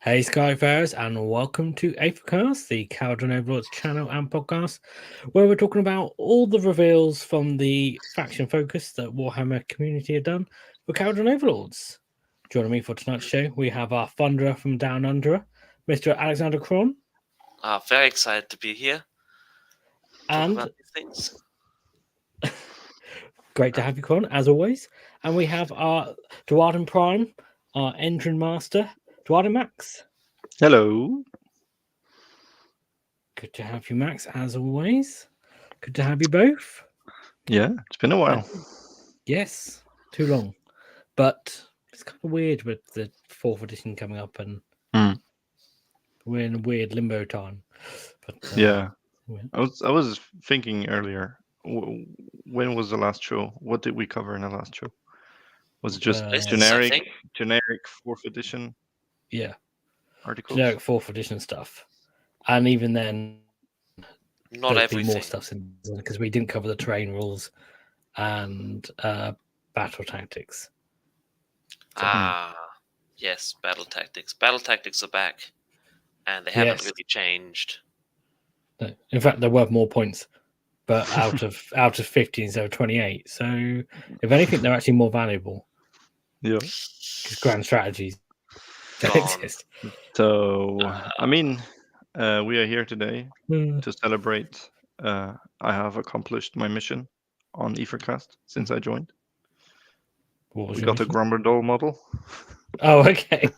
Hey Skyfarers, and welcome to Aethercast, the Kharadron Overlords channel and podcast, where we're talking about all the reveals from the faction focus that Warhammer Community have done for Kharadron Overlords. Joining me for tonight's show, we have our thunderer from Down Under, Mr. Alexander Krohn. Very excited to be here. And about these things. Great to have you, Krohn, as always. And we have our Dwarden Prime, our Endrin Master, Dwarden Max. Hello. Good to have you, Max, as always. Good to have you both. Yeah, it's been a while. Yes, too long. But it's kind of weird with the 4th edition coming up, and we're in a weird limbo time. But, yeah. I was thinking earlier, when was the last show? What did we cover in the last show? Was it just generic 4th edition? Yeah. Articles? Generic 4th edition stuff. And even then, not everything. More stuff because we didn't cover the terrain rules and battle tactics. Yes, battle tactics. Battle tactics are back, and they haven't really changed. No. In fact, they're worth more points, but out of 15 instead of 28. So, if anything, they're actually more valuable. Yeah, because grand strategies don't exist. So, I mean, we are here today to celebrate. I have accomplished my mission on Aethercast since I joined. We got a Grumberdol model. Oh, okay.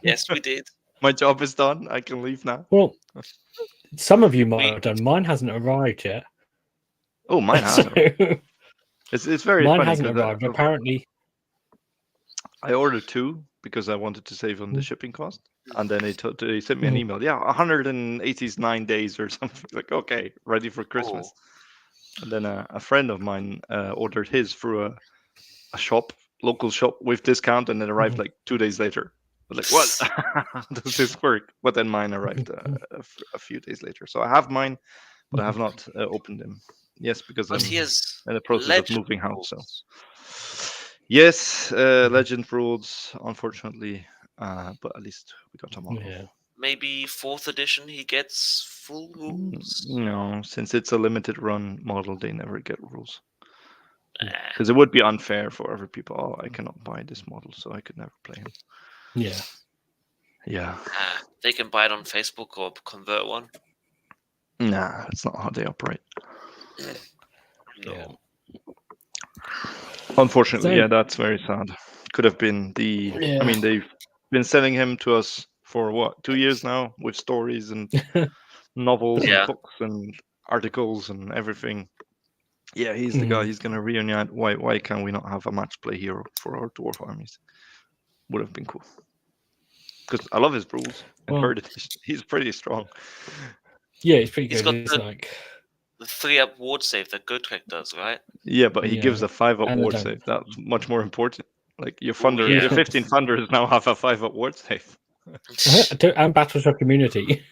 Yes, we did. My job is done. I can leave now. Well, some of you might have done. Mine hasn't arrived yet. Oh, mine hasn't. It's very funny. Mine hasn't arrived. Apparently, I ordered 2 because I wanted to save on the shipping cost, and then they sent me an email. Yeah, 189 days or something. Like, okay, ready for Christmas. Oh. And then a friend of mine ordered his through a shop, local shop with discount, and it arrived like 2 days later. I was like, what? How does this work? But then mine arrived a few days later. So I have mine, but I have not opened them. Yes, because I'm in the process of moving house. So yes, legend rules, unfortunately, but at least we got a model. Yeah. Maybe 4th edition he gets full rules. No, since it's a limited run model, they never get rules. Because it would be unfair for other people. Oh, I cannot buy this model, so I could never play him. Yeah. They can buy it on Facebook or convert one. Nah, that's not how they operate. No. Unfortunately, that's very sad. Could have been I mean, they've been selling him to us for what, 2 years now, with stories and novels and books and articles and everything. Yeah, he's the guy. He's gonna reunite. Why can we not have a match play hero for our dwarf armies? Would have been cool. Because I love his rules. He's pretty strong. Yeah, he's pretty good. He's got the 3-up ward save that Gotrek does, right? Yeah, but he gives a 5-up ward save. That's much more important. Like your thunder, your 15 thunders now have a 5-up ward save. And Battleship Community.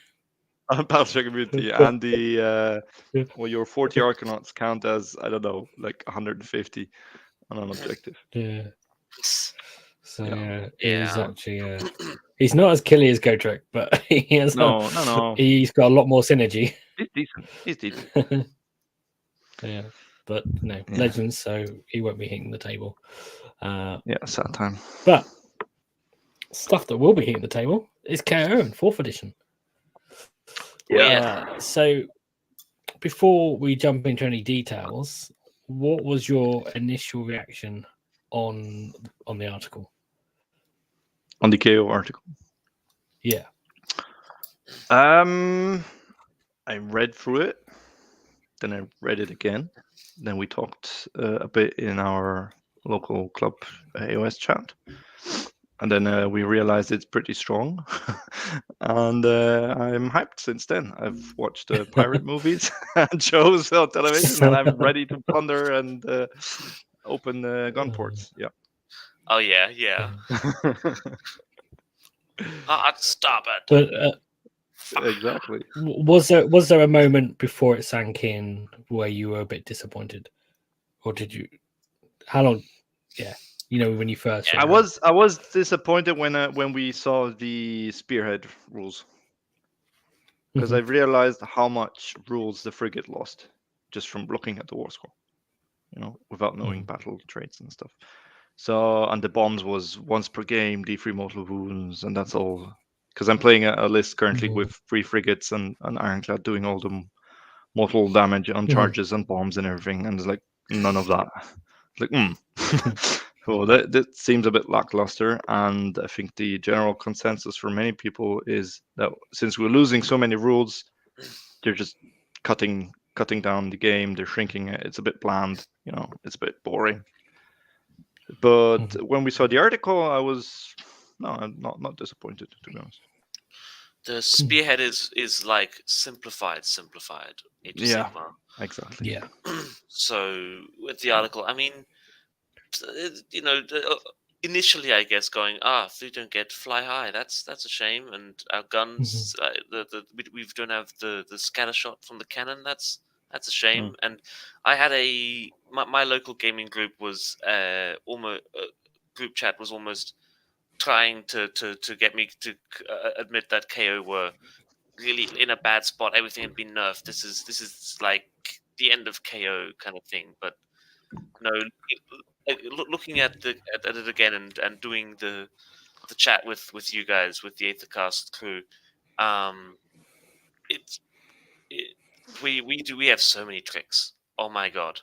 Battleship Community and the your 40 Arkanauts count as, I don't know, like 150 on an objective. Yeah. So he's actually he's not as killy as Gotrek, but he has no. He's got a lot more synergy. He's decent. Yeah, but no legends, so he won't be hitting the table. Sad time. But stuff that will be hitting the table is KO in 4th edition. So before we jump into any details, what was your initial reaction on the article? On the KO article? Yeah. I read through it, then I read it again. Then we talked a bit in our local club AoS chat. And then we realized it's pretty strong. And I'm hyped since then. I've watched pirate movies and shows on television, and I'm ready to plunder and open gun ports. Yeah. Oh, yeah. Stop it. But, exactly. Was there a moment before it sank in where you were a bit disappointed? Or did you... How long... Yeah. You know, when you first. Yeah. I was disappointed when we saw the Spearhead rules, because I realized how much rules the Frigate lost just from looking at the Warscroll, you know, without knowing battle traits and stuff. So, and the bombs was once per game, D3 mortal wounds, and that's all. Because I'm playing a list currently with 3 frigates and an ironclad doing all the mortal damage on charges and bombs and everything, and it's like none of that. It's like, So that seems a bit lackluster, and I think the general consensus for many people is that since we're losing so many rules, they're just cutting down the game. They're shrinking it. It's a bit bland, you know. It's a bit boring. But when we saw the article, I was I'm not disappointed, to be honest. The Spearhead is like simplified Age of Sigmar. Exactly. Yeah. So with the article, I mean, you know, initially I guess going, if we don't get fly high, that's a shame. And our guns, we don't have the scatter shot from the cannon. That's a shame. And I had my local gaming group was almost group chat was almost trying to get me to admit that KO were really in a bad spot. Everything had been nerfed. This is like the end of KO kind of thing. But no, looking at it again and doing the chat with you guys, with the Aethercast crew, we have so many tricks. Oh my god,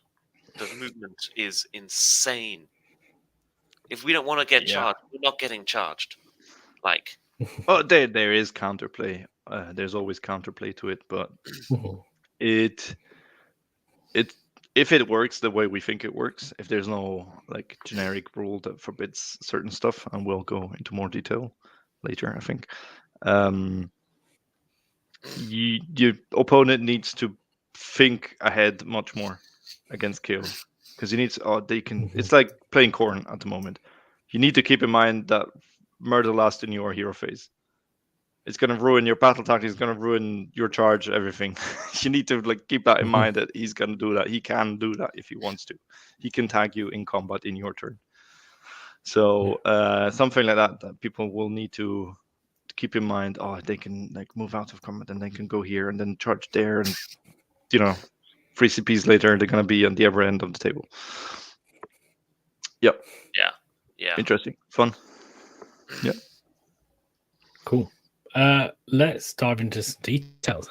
the movement is insane. If we don't want to get charged, we're not getting charged. Like, there is counterplay. There's always counterplay to it, but it if it works the way we think it works, if there's no like generic rule that forbids certain stuff, and we'll go into more detail later, I think. Your opponent needs to think ahead much more against KO, because he needs. They can. It's like playing Khorne at the moment. You need to keep in mind that murder lasts in your hero phase. It's going to ruin your battle tactics. It's going to ruin your charge, everything. You need to like keep that in mind, that he's going to do that. He can do that if he wants to. He can tag you in combat in your turn. So something like that people will need to keep in mind. They can like move out of combat and they can go here and then charge there, and 3 CPs later they're going to be on the other end of the table. Yep. Yeah. Interesting. Fun. Yeah. Cool. Let's dive into some details.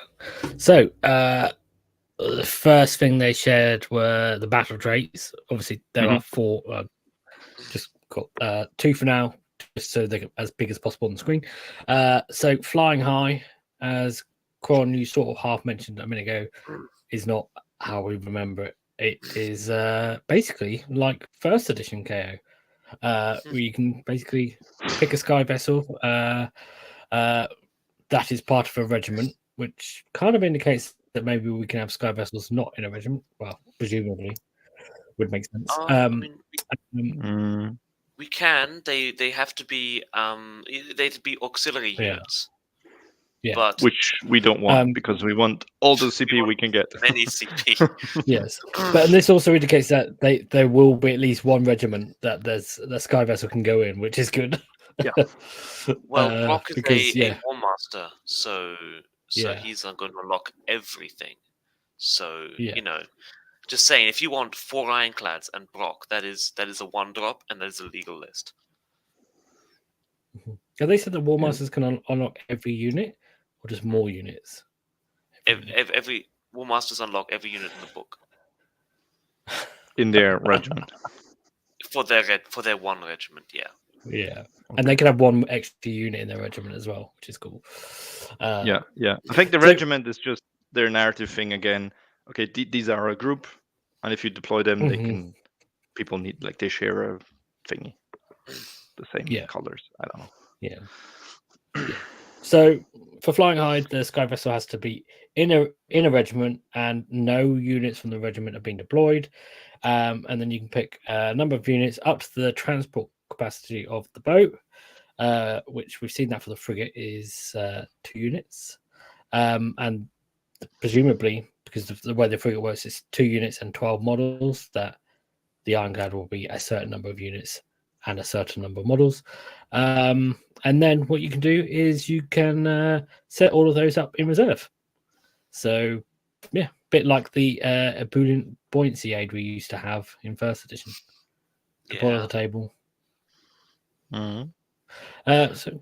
So, the first thing they shared were the battle traits. Obviously, there are 4. Just got 2 for now, just so they're as big as possible on the screen. So, flying high, as Krohn, you sort of half mentioned a minute ago, is not how we remember it. It is basically like first edition KO, where you can basically pick a sky vessel. That is part of a regiment, which kind of indicates that maybe we can have sky vessels not in a regiment. Well, presumably, would make sense. We can. They have to be they have to be auxiliary units. Yeah, but which we don't want, because we want all the CP we can get. Any CP. Yes, but this also indicates that there will be at least one regiment that the sky vessel can go in, which is good. Yeah. Well, Brokk is because, a War Master, so he's going to unlock everything. So just saying, if you want 4 ironclads and Brokk, that is a 1-drop, and that is a legal list. Have they said that War Masters can unlock every unit, or just more units? Every War Masters unlock every unit in the book. In their regiment. For their 1 regiment, yeah. Yeah, and they can have 1 extra unit in their regiment as well, which is cool. Yeah. I think the regiment is just their narrative thing again. Okay, these are a group, and if you deploy them, they can. People need they share a thingy, the same colors. I don't know. Yeah. So for flying high, the sky vessel has to be in a regiment, and no units from the regiment have been deployed. And then you can pick a number of units up to the transport capacity of the boat, which we've seen that for the frigate is 2 units. And presumably, because of the way the frigate works, it's 2 units and 12 models, that the ironclad will be a certain number of units and a certain number of models. And then what you can do is you can set all of those up in reserve. So, yeah, a bit like the buoyancy aid we used to have in first edition. Deploy on the table. So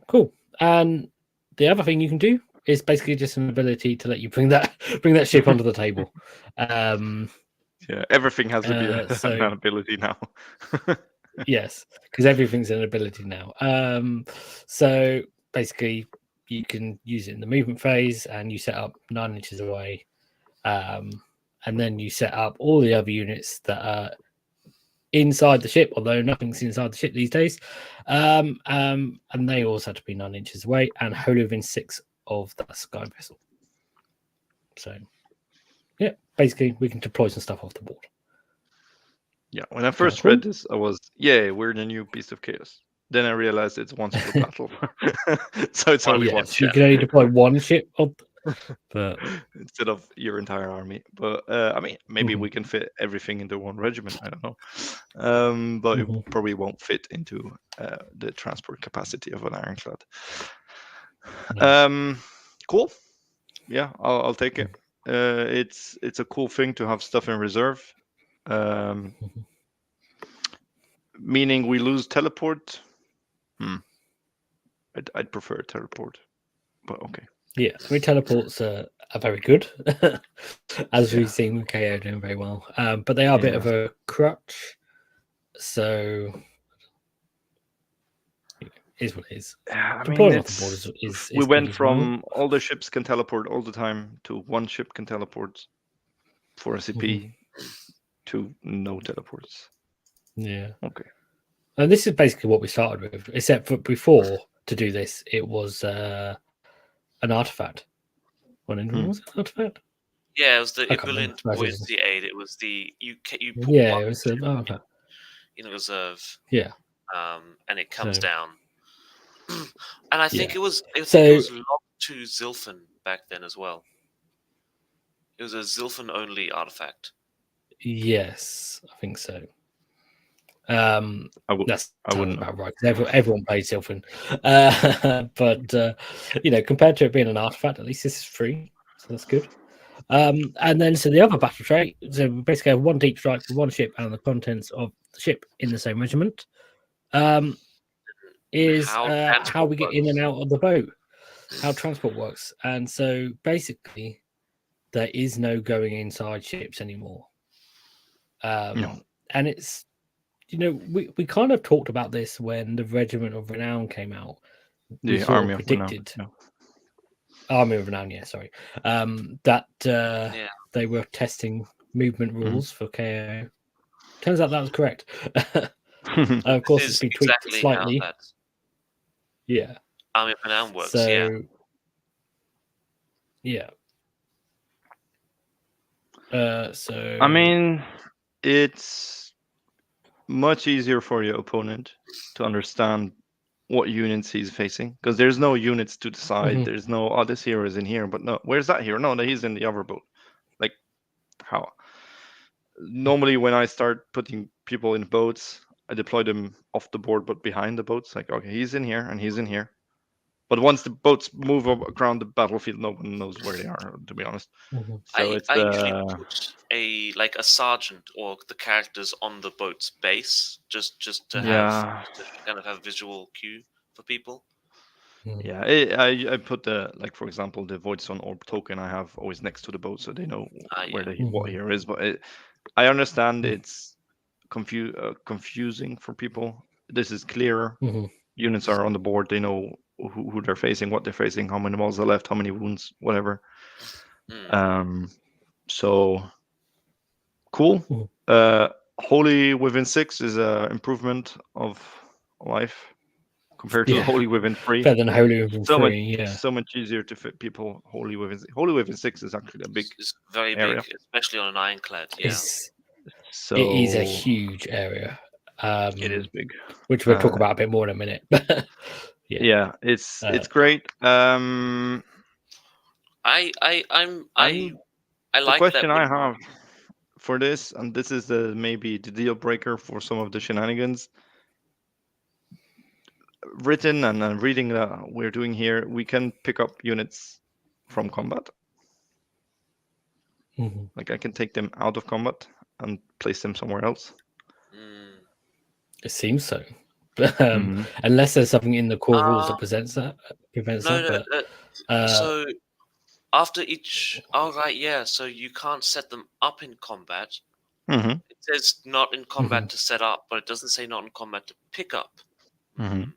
cool. And the other thing you can do is basically just an ability to let you bring that ship onto the table. Yeah, everything has to be an ability now. Yes, because everything's an ability now. So basically, you can use it in the movement phase, and you set up 9 inches away, and then you set up all the other units that are inside the ship, although nothing's inside the ship these days. And they also have to be 9 inches away and wholly within 6 of that sky vessel. So, yeah, basically, we can deploy some stuff off the board. Yeah, when I first read this, I was, we're the new Beast of Chaos. Then I realized it's once per battle. So it's only one ship. You can only deploy one ship but instead of your entire army. But I mean, maybe we can fit everything into one regiment. I don't know. But it probably won't fit into the transport capacity of an ironclad. No. Cool. Yeah, I'll take it. It's a cool thing to have stuff in reserve. Meaning we lose teleport. I'd prefer teleport, but okay. Yeah, I mean, teleports are very good, as we've seen with KO doing very well. But they are a bit of a crutch, so it is what it is. I mean, we went from all the ships can teleport all the time to one ship can teleport for a CP to no teleports. Yeah. Okay. And this is basically what we started with, except for before to do this, it was an artifact. Was it an artifact? Yeah, it was the equivalent buoyancy aid. It was the you put it was in reserve. Yeah. And it comes down. And I think it was locked to Zilfin back then as well. It was a Zilfin only artifact. Yes, I think so. That's I wouldn't about right. Everyone plays Zilfin, but compared to it being an artifact, at least this is free, so that's good. And then so the other battle trait, so we basically have one deep strike for one ship and the contents of the ship in the same regiment. Is how we get in and out of the boat, how transport works, and so basically there is no going inside ships anymore. No. And it's. We kind of talked about this when the Regiment of Renown came out. The Army of Renown. Army of Renown, sorry. That they were testing movement rules for KO. Turns out that was correct. Of course, it's been tweaked slightly. Yeah. Army of Renown works, yeah. I mean, it's much easier for your opponent to understand what units he's facing because there's no units to the side. There's no this hero is in here, but no, where's that hero? No, he's in the other boat. Like how? Normally, when I start putting people in boats, I deploy them off the board but behind the boats. Like, okay, he's in here and he's in here. But once the boats move around the battlefield, no one knows where they are, to be honest. So I usually put a sergeant or the characters on the boat's base, just to have to kind of have a visual cue for people. Yeah, I put for example, the Voidstone Orb token I have always next to the boat, so they know where what hero is. But I understand it's confusing for people. This is clearer. Units are on the board. They know who they're facing, what they're facing, how many models are left, how many wounds, whatever. So cool. Holy within 6 is an improvement of life compared to Holy within 3. Better than Holy within 3, so much easier to fit people Holy within 6 is actually a big it's very area. Big, especially on an ironclad. So it is a huge area. It is big, which we'll talk about a bit more in a minute. It's great. I like the question that I have for this, and this is maybe the deal breaker for some of the shenanigans. written and reading that we're doing here, we can pick up units from combat. Mhm. Like I can take them out of combat and place them somewhere else. It seems so. Mhm. Unless there's something in the core rules that prevents that. So after each, right, yeah. So you can't set them up in combat. Mhm. It says not in combat to set up, but it doesn't say not in combat to pick up. Mhm.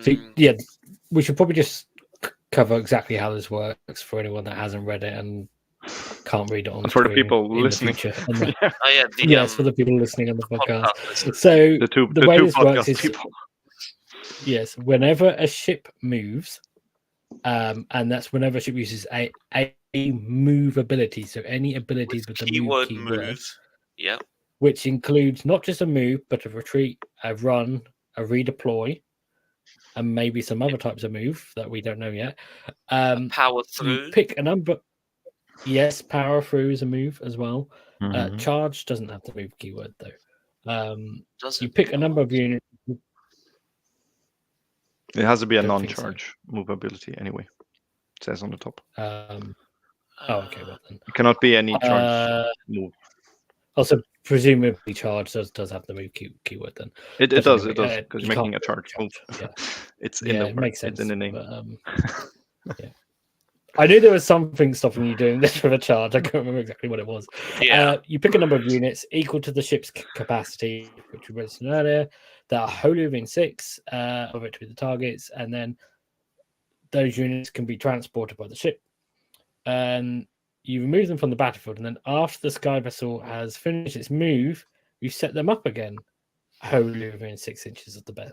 So, yeah, we should probably just cover exactly how this works for anyone that hasn't read it and can't read it on For the screen people in listening. the future. Yes, for the people listening on the podcast. listeners. So the way two this works podcast is people. yes, whenever a ship moves, and that's whenever a ship uses a move ability. So any abilities with the move keyword, yeah, which includes not just a move, but a retreat, a run, a redeploy, and maybe some other types of move that we don't know yet. Power through. You pick a number. Yes, power through is a move as well. Mhm. Charge doesn't have the move keyword though. Does You it pick a number of units. It has to be a Don't think non-charge movability anyway. It says on the top. Okay, well then. It cannot be any charge move. Also, presumably charge does have the move keyword then. It But does, anyway, it does, because you you're making can't a charge move. Yeah. It's Yeah, in the it word. makes sense. It's in the name. But, yeah. I knew there was something stopping you doing this with a charge. I can't remember exactly what it was. Yeah. You pick a number of units equal to the ship's capacity, which we mentioned earlier, that are wholly within 6 of it to be the targets, and then those units can be transported by the ship. And you remove them from the battlefield, and then after the sky vessel has finished its move, you set them up again, wholly within 6 inches of the boat.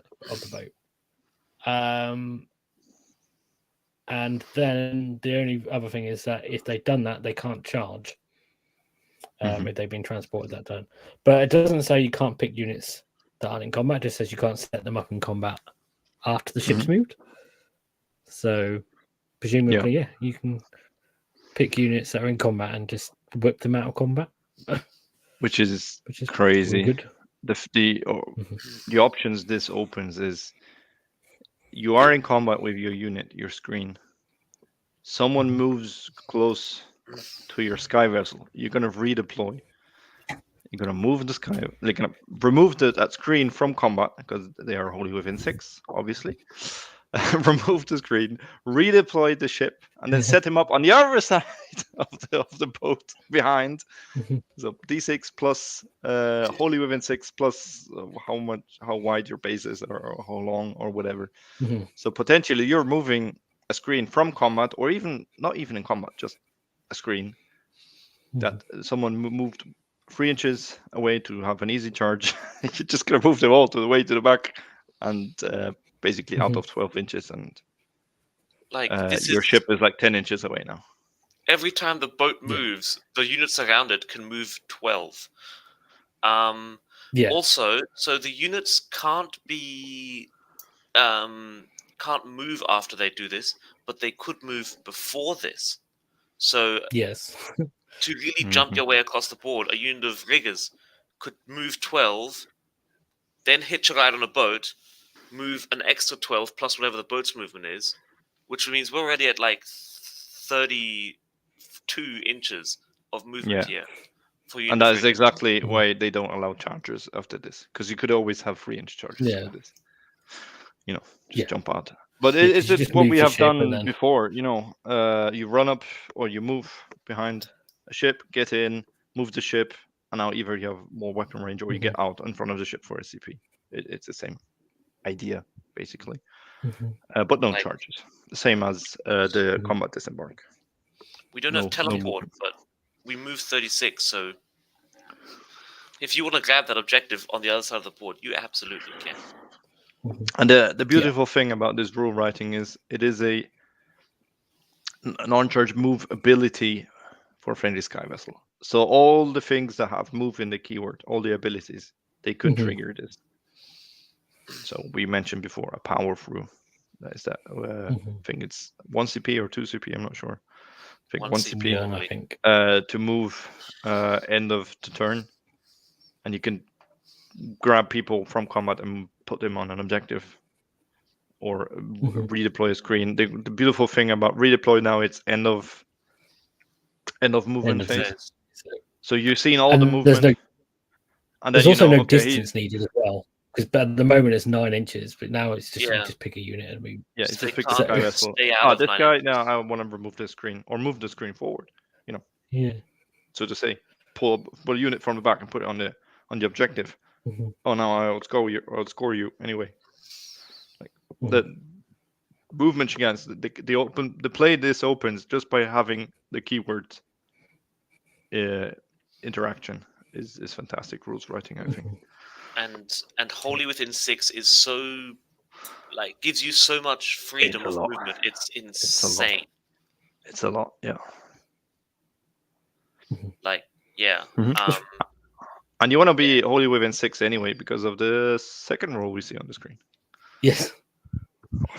And then the only other thing is that if they've done that, they can't charge if they've been transported that turn. But it doesn't say you can't pick units that aren't in combat. It just says you can't set them up in combat after the ship's moved. So presumably, yeah, you can pick units that are in combat and just whip them out of combat. Which is crazy. Good. The options this opens is you are in combat with your unit, your screen. Someone moves close to your sky vessel. You're gonna redeploy. You're gonna move the sky. You're gonna remove that screen from combat because they are wholly within 6, obviously. Remove the screen, redeploy the ship, and then set him up on the other side of the boat behind. So D6 plus wholly within 6 plus how wide your base is or how long or whatever. So potentially you're moving a screen from combat, or even not even in combat, just a screen that someone moved 3 inches away to have an easy charge. You're just gonna move them all to the way to the back, and basically out of 12 inches, and like your ship is like 10 inches away now. Every time the boat moves, the units around it can move 12. Also, so the units can't move after they do this, but they could move before this. So yes, to really jump your way across the board, a unit of riggers could move 12, then hitch a ride on a boat, move an extra 12 plus whatever the boat's movement is, which means we're already at like 32 inches of movement here. And that is exactly why they don't allow chargers after this, because you could always have 3-inch chargers for this. Just jump out. But it's just what we have done before. You run up or you move behind a ship, get in, move the ship, and now either you have more weapon range or you get out in front of the ship for a CP. It's the same idea, basically. But no charges. The same as the combat disembark. We don't have teleport, but we move 36, so if you want to grab that objective on the other side of the board, you absolutely can. And the beautiful thing about this rule writing is it is a non-charge move ability for friendly sky vessel. So all the things that have move in the keyword, all the abilities, they could trigger this. So we mentioned before a power through. That is that. I think it's 1 CP or 2 CP. I'm not sure. I think 1 CP. I think to move end of the turn, and you can grab people from combat and put them on an objective, or redeploy a screen. The beautiful thing about redeploy now, it's end of movement phase. So you've seen all the movement. And there's also no distance needed as well, because at the moment it's 9 inches, but now it's just you just pick a unit and we it's just pick the sky vessel. This guy now I want to remove this screen or move the screen forward. So to say, pull a unit from the back and put it on the objective. Oh, now I'll score you anyway. Like the movement chance, the play this opens just by having the keyword interaction is fantastic rules writing, I think. And wholly within 6 is so gives you so much freedom of movement. It's insane. It's a lot, yeah. And you want to be wholly within 6 anyway because of the second rule we see on the screen. Yes.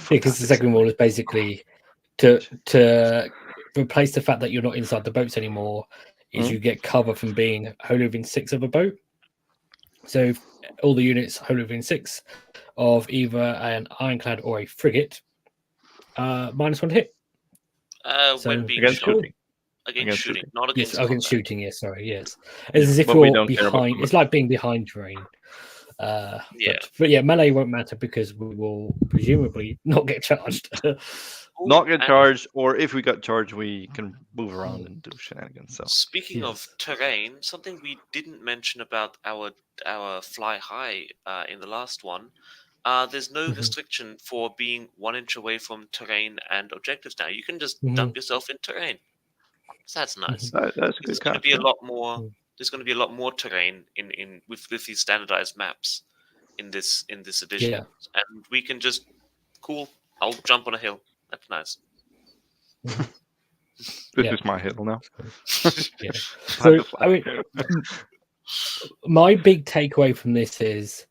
Because the second rule is basically to replace the fact that you're not inside the boats anymore, is you get cover from being wholly within 6 of a boat. So all the units wholly within 6 of either an ironclad or a frigate, -1 to hit. When being against shooting. Against shooting, not against combat. Against shooting, yes, sorry, yes. It's as if you're behind. It's like being behind terrain. But melee won't matter because we will presumably not get charged. Charged, or if we got charged, we can move around and do shenanigans. So speaking of terrain, something we didn't mention about our fly high in the last one. There's no restriction for being 1 inch away from terrain and objectives now. You can just dump yourself in terrain. So that's nice. That's a good. There's going to be a lot more. There's going to be a lot more terrain in with these standardized maps in this edition, and we can just I'll jump on a hill. That's nice. This is my hill now. So I mean, my big takeaway from this is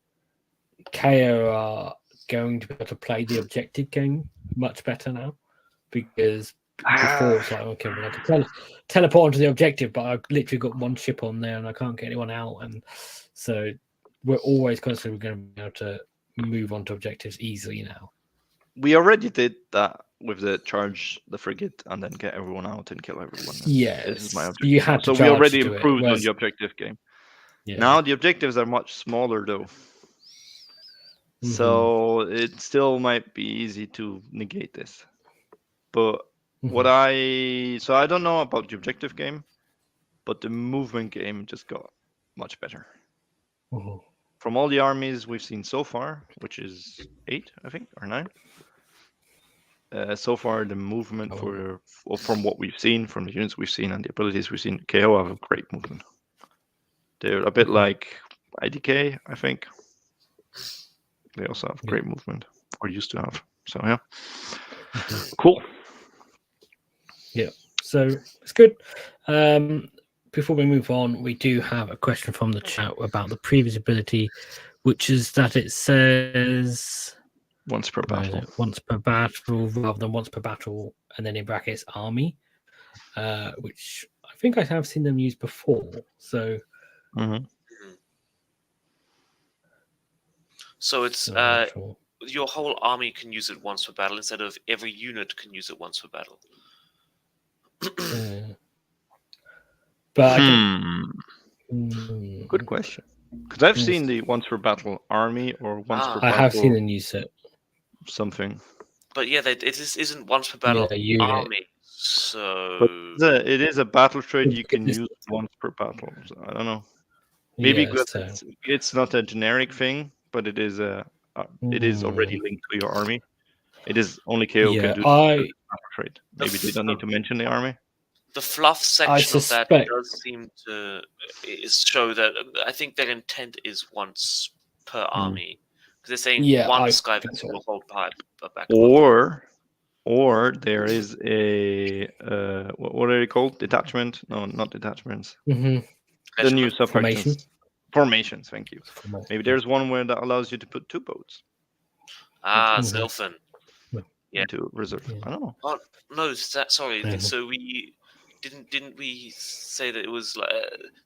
KO are going to be able to play the objective game much better now, because before it's like, okay, well, I can teleport onto the objective, but I've literally got one ship on there and I can't get anyone out, and so we're always constantly going to be able to move onto objectives easily now. We already did that with the charge the frigate and then get everyone out and kill everyone. Yeah, this is my objective. You had to. So we already improved on the objective game. Now the objectives are much smaller though. So it still might be easy to negate this. But I don't know about the objective game, but the movement game just got much better. From all the armies we've seen so far, which is 8, I think, or 9. So far, the movement from what we've seen, from the units we've seen and the abilities we've seen, KO have a great movement. They're a bit like IDK, I think. They also have great movement, or used to have. So yeah, cool. Yeah, so it's good. Before we move on, we do have a question from the chat about the previous ability, which is that it says once per battle. Once per battle rather than once per battle, and then in brackets army, which I think I have seen them use before. So. So it's your whole army can use it once per battle instead of every unit can use it once per battle. But good question. Because I've seen the once per battle army or once per battle. I have seen them use it. Something. But yeah, it isn't once per battle army. So but it is a battle trait you can use once per battle. So I don't know. Maybe it's not a generic thing, but it is it is already linked to your army. It is only KO can do the trait. Maybe they don't need to mention the army. The fluff section of that does seem to show that I think their intent is once per army, because they're saying one sky vessel will hold back. Or there is a what are they called? Detachment? No, not detachments. The new subfactions. Formations, thank you. Maybe there's one where that allows you to put 2 boats. Zilfin. Yeah. To reserve. I don't know. Oh no, sorry. So we didn't we say that it was like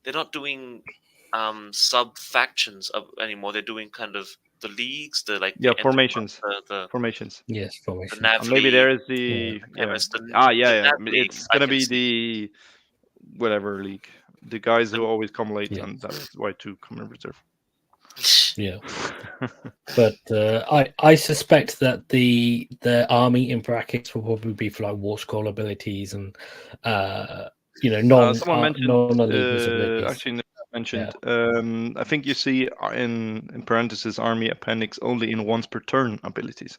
they're not doing sub factions anymore. They're doing kind of the leagues, the formations. the Formations. Yes, the formation. Nav Maybe there League, is the MS, the yeah. Nav League, It's I gonna can be see. the whatever league. The guys who The- always come late, Yeah. and that's why 2 come in reserve. Yeah. But I suspect that the army in brackets will probably be for like Warscroll abilities and Someone mentioned abilities. actually mentioned. I think you see in parentheses army appendix only in once per turn abilities.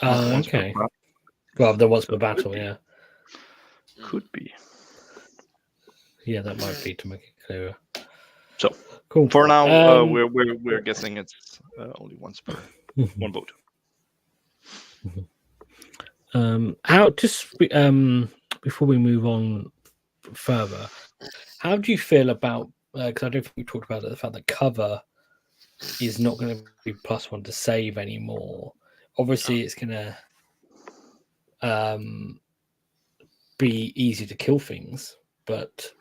Not once per Okay. battle. Well, the once So per it battle, could be. yeah. Could be. Yeah, that might be to make it clearer. So Cool. for now, we're guessing it's only once per one vote. How just before we move on further, how do you feel about? Because I don't think we talked about it, the fact that cover is not going to be +1 to save anymore. Obviously, it's going to be easy to kill things, but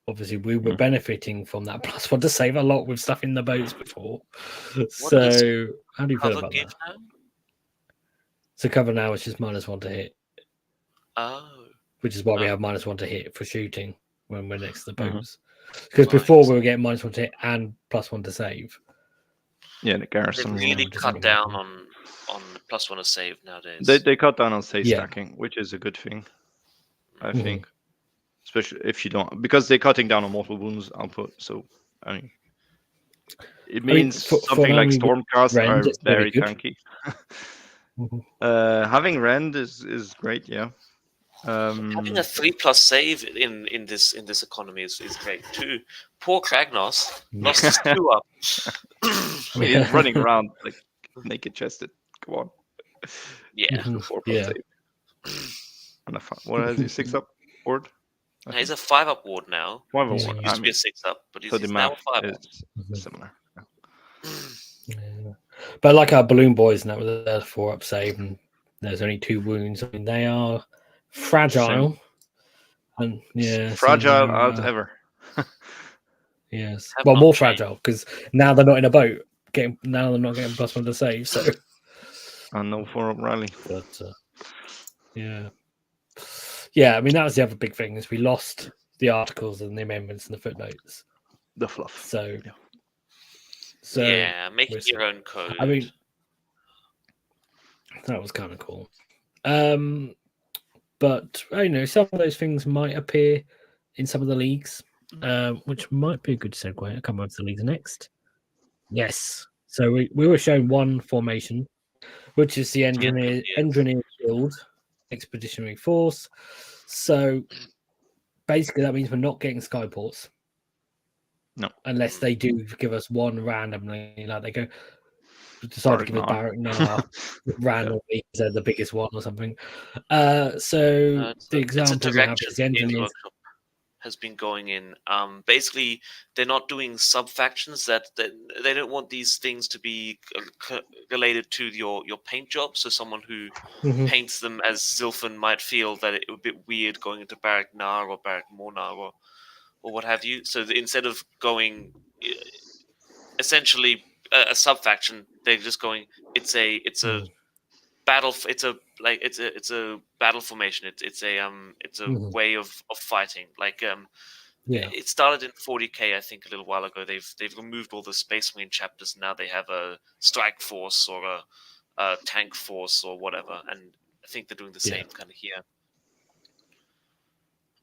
obviously we were benefiting from that +1 to save a lot with stuff in the boats before. So how do you feel cover about give that? now? So cover now is just -1 to hit, Oh, which is why we have -1 to hit for shooting when we're next to the Mhm. boats. Because Right. before we were getting -1 to hit and +1 to save. Yeah, the they've garrison. really just cut like down that. on +1 to save nowadays. They cut down on save Yeah. stacking, which is a good thing, I Mhm. think. Especially if you don't, because they're cutting down on multiple wounds output. So I mean, it means for something an like army with Stormcast Rend, are it's really very good. tanky. Mhm. Having Rend is great, yeah. Having a 3+ save in this economy is great too. Poor Kragnos lost his 2 up. He's running around like naked chested. Come on. Yeah, Mhm. 4+ Yeah. save. And what is he? 6 up board? he's a 5 up ward now. 5 Yeah. up He board. used to be a 6 up, but So the he's now a math 5 up. is Mhm. similar. Yeah. But like our balloon boys and that with their 4 up save, and there's only 2 wounds. I mean, they are fragile. And yeah, Fragile so, as ever. yes. Have Well, not more changed. fragile because now they're not in a boat. Now they're not getting +1 to save. So, And no 4-up rally. but yeah, yeah. I mean, that was the other big thing is we lost the articles and the amendments and the footnotes. The fluff. So, Yeah. Yeah, making we'll see. your own code. I mean, that was kind of cool. But some of those things might appear in some of the leagues, which might be a good segue. I'll come on to the leagues next. Yes. So we were shown one formation, which is the Endrineers Guild Expeditionary Force. So basically, that means we're not getting skyports. No. Unless they do give us one randomly, like they decide to give us Barrack now randomly because they're the biggest one or something. So the example we have is the Endrineers. Has been going in. Basically, they're not doing sub factions. That they don't want these things to be related to your paint job. So someone who paints them as Zilfin might feel that it would be weird going into Barrack Nar or Barrack Mornar or what have you. So instead of going essentially a sub faction, they're just going. It's a battle. It's a battle formation. It's a way of fighting. Like it started in 40k, I think, a little while ago. They've removed all the Space Marine chapters. Now they have a strike force or a tank force or whatever, and I think they're doing the same kind of here.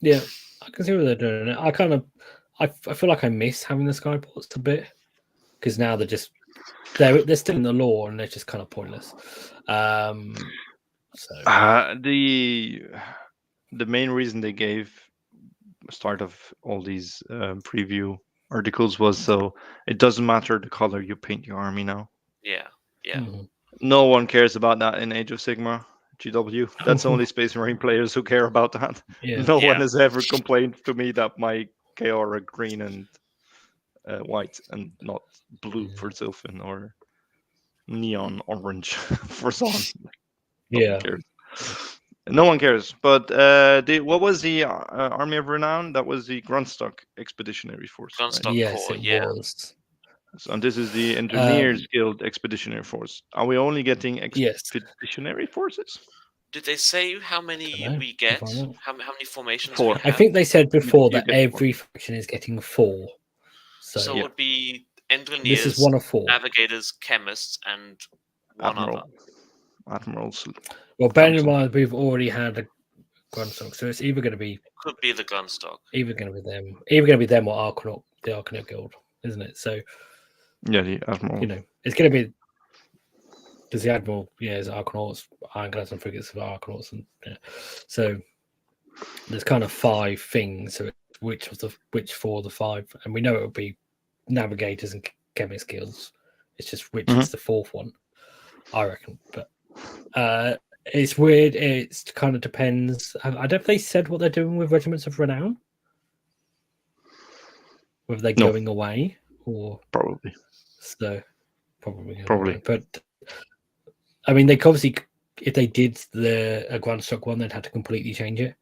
Yeah, I can see what they're doing. I feel like I miss having the skyports a bit because now they're still in the lore and they're just kind of pointless. The main reason they gave start of all these preview articles was so it doesn't matter the color you paint your army now. Yeah. No one cares about that in Age of Sigmar. GW. That's only Space Marine players who care about that. No one has ever complained to me that my KR are green and white and not blue for Zilfin or neon orange for Zon. No one cares. No one cares. But what was the Army of Renown? That was the Grundstok Expeditionary Force, right? Grundstok Yes, Corps, it yeah. was. So, and this is the Endrineers Guild Expeditionary Force. Are we only getting Yes. Expeditionary forces? Did they say how many know. we get? Find out. How many formations 4. we have? I think they said before You that get every faction is getting 4. So, So it would be this Endrineers, is one of 4. Navigators, Chemists, and one other. Admirals. Well, bear in Thompson. mind we've already had a Grundstok, so it's either going to be the Grundstok. Either going to be them or Arkanaut, the Arkanaut Guild, isn't it? So Yeah, the Admiral. you know, it's going to be because the Admiral, is Arkanauts, Ironclads and frigates of Arkanauts, and so there's kind of 5 things. So which 4 of the 5, and we know it will be Navigators and Chemist Guilds. It's just which is the 4th one, I reckon. But it's weird. It kind of depends. I don't know if they said what they're doing with Regiments of Renown. Whether they're going away or probably. So probably. Probably. But I mean, they obviously, if they did the Grundstok one, they'd have to completely change it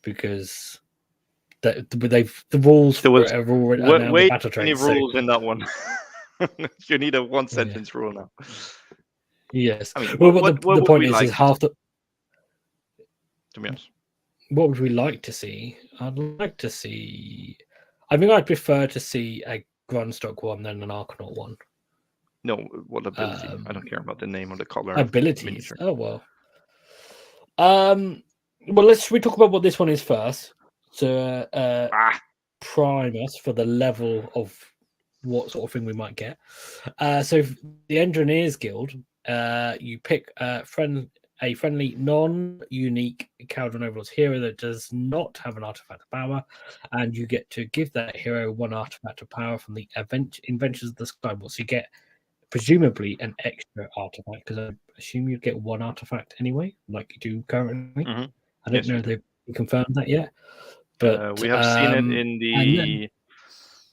because the rules There was are now way the battle too many traits. rules in that one. You need a 1-sentence rule now. Yes. I mean, well, what the point is, like is half the. To be honest, what would we like to see? I'd like to see. I think I'd prefer to see a Grundstok one than an Arkanaut one. No, what ability? I don't care about the name or the color. Abilities. Oh well. Well, we talk about what this one is first to prime us for the level of what sort of thing we might get. So the Endrineers Guild, you pick a friendly, non-unique Kharadron Overlords hero that does not have an artifact of power, and you get to give that hero 1 artifact of power from the Inventions of the Skywardens. So you get presumably an extra artifact, because I assume you'd get 1 artifact anyway, like you do currently. I don't know if they've confirmed that yet, but we have seen it in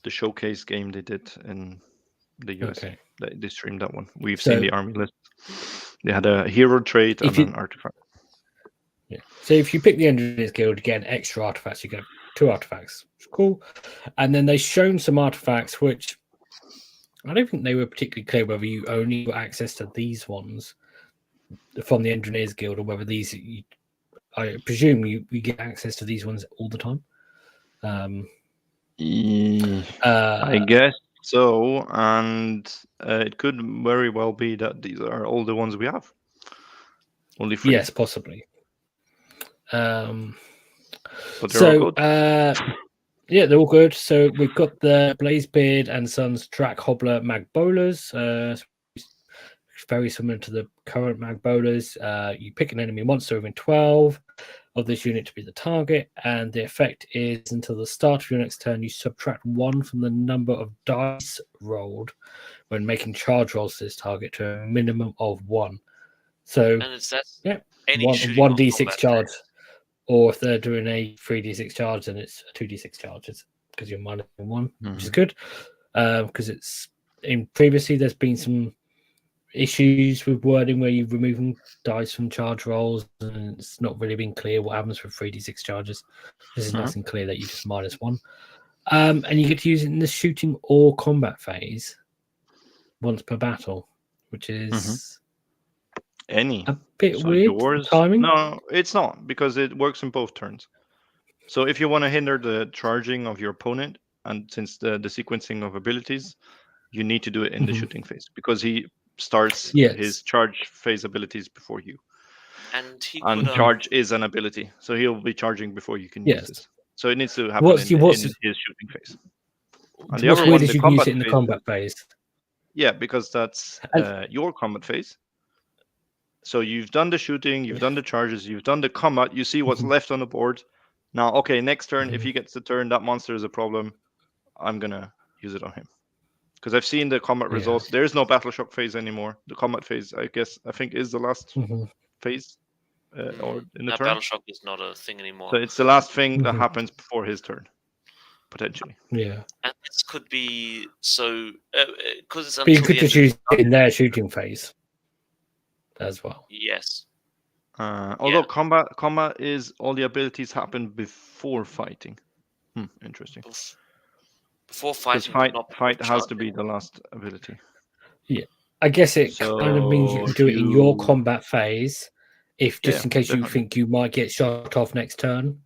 the showcase game they did in the US. Okay. They streamed that one. We've seen the army list. They had a hero trait and an artifact. Yeah. So if you pick the Endrineers Guild, you get an extra artifacts. You get 2 artifacts. It's cool. And then they've shown some artifacts which I don't think they were particularly clear whether you only got access to these ones from the Endrineers Guild or whether these. I presume you get access to these ones all the time. I guess so, and it could very well be that these are all the ones we have. Only 3. Yes, possibly. But they're all good. Yeah, they're all good. So we've got the Blazebeard and Sons Drac Hobbler Mag Bowlers. Very similar to the current Mag Bowlers. You pick an enemy monster within 12 of this unit to be the target, and the effect is until the start of your next turn, you subtract 1 from the number of dice rolled when making charge rolls to this target to a minimum of 1. So, and it's that any 1d6 charge. Or if they're doing a 3d6 charge, then it's a 2d6 charge because you're minus 1, which is good. Because it's previously there's been some issues with wording where you're removing dice from charge rolls, and it's not really been clear what happens with 3d6 charges. This is nice and clear that you just minus 1. And you get to use it in the shooting or combat phase once per battle, which is a bit weird. Timing? No, it's not, because it works in both turns. So if you want to hinder the charging of your opponent, and since the sequencing of abilities, you need to do it in the shooting phase, because he starts his charge phase abilities before you. And charge is an ability, so he'll be charging before you can use this. So it needs to happen in his shooting phase. And the other one, you can use it in the combat phase. Yeah, because that's your combat phase. So you've done the shooting, you've done the charges, you've done the combat, you see what's left on the board. Now, okay, next turn, if he gets the turn, that monster is a problem, I'm going to use it on him. Because I've seen the combat results. There is no battle shock phase anymore. The combat phase, I think, is the last phase or in the turn. Battle shock is not a thing anymore. So it's the last thing that happens before his turn, potentially. Yeah. And this could be because it's but you could just use it in their shooting phase as well. Yes. Although combat is all the abilities happen before fighting. Interesting. Before Because fighting, but not fight has to charging. be the last ability. I guess it kind of means you can So do it in your you- combat phase, if just in case you definitely. think you might get shot off next turn,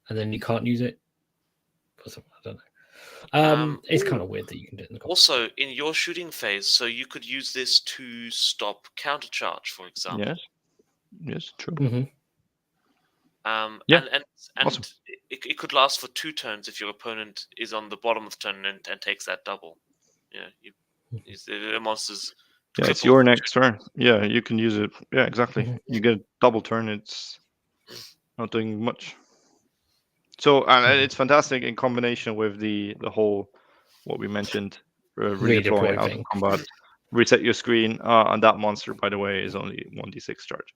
and then you can't use it. Or something, I don't know. It's kind of weird that you can do it in the combat. Also, in your shooting phase, so you could use this to stop countercharge, for example. Yes, true. Mm-hmm. And Awesome. it could last for 2 turns if your opponent is on the bottom of the turn and takes that double. The monsters. Yeah, it's crippled your for next 2 turn. Yeah, you can use it. Yeah, exactly. Mhm. You get a double turn. It's not doing much. So, and it's fantastic in combination with the whole what we mentioned, redeploy out of thing. combat, reset your screen, and that monster, by the way, is only 1d6 charge.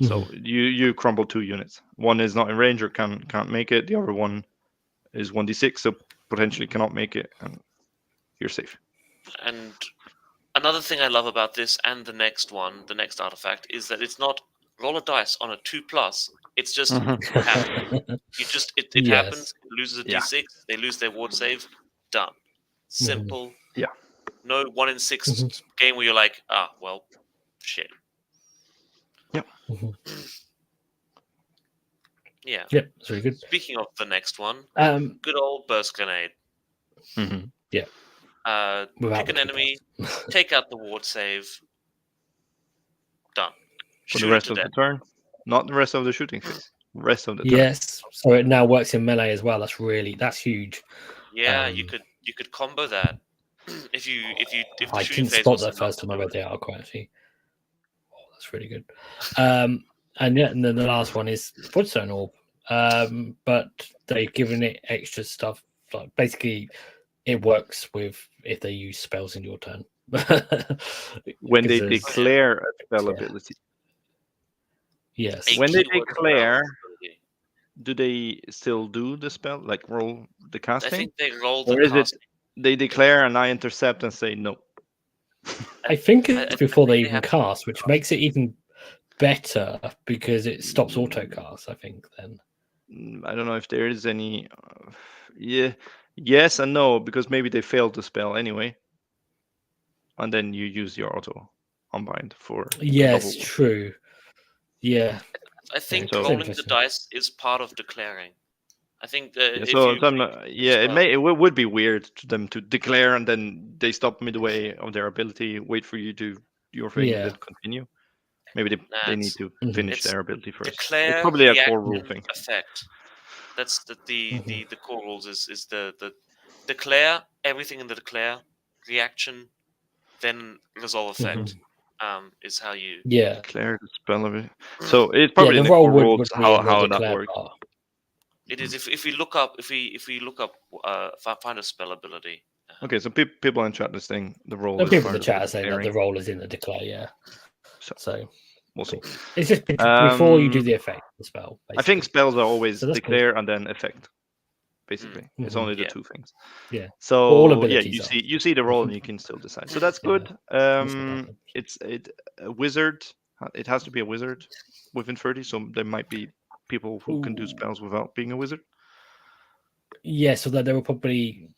So you crumble 2 units. One is not in range or can't make it. The other one is 1d6, so potentially cannot make it, and you're safe. And another thing I love about this and the next one, the next artifact, is that it's not roll a dice on a 2+. It's just happens. It happens. It loses a d6. They lose their ward save. Done. Simple. Yeah. No 1 in 6 game where you're like, well, shit. Yep. Yeah. Yep, that's really good. Speaking of the next one, Um, good old burst grenade. Yeah. Pick an enemy, take out the ward save. Done. For the rest of the turn, not the rest of the shooting phase. Rest of the turn. Yes, so it now works in melee as well. That's huge. Yeah, you could combo that. if the I shooting didn't phase spot was that first enough time I to do read the article actually. Oh, that's really good. And then the last one is Woodstone Orb. But they've given it extra stuff. Like basically, it works with if they use spells in your turn. When they declare a spell ability. Yes. When they declare, do they still do the spell, like roll the casting? I think they roll the or is casting. it they declare and I intercept and say no? I think it's before they even cast, which makes it even better because it stops auto cast. I think then. I don't know if there is any. Yes and no, because maybe they failed the spell anyway, and then you use your auto unbind for. Yes, true. Yeah. I think rolling the dice is part of declaring. I think that it would be weird to them to declare and then they stop midway of their ability, wait for you to do your thing, and then continue. Maybe they need to finish their ability first. Declare, it's probably a core rule thing. Effect. That's the core rules is the declare, everything in the declare, reaction, then resolve effect. Is how you declare the spell of it. So it's probably in the core rules how that works. It is if we look up find a spell ability. Okay, so people in chat listing the role. People in the chat are saying that the role is in the declare. Yeah. So we'll see. It's just before you do the effect, the spell. Basically. I think spells are always declare and then effect. Basically, it's only the 2 things. Yeah. So all abilities you see the role and you can still decide. So that's good. It's a wizard. It has to be a wizard within 30. So there might be people who can do spells without being a wizard. Yeah, so that they will probably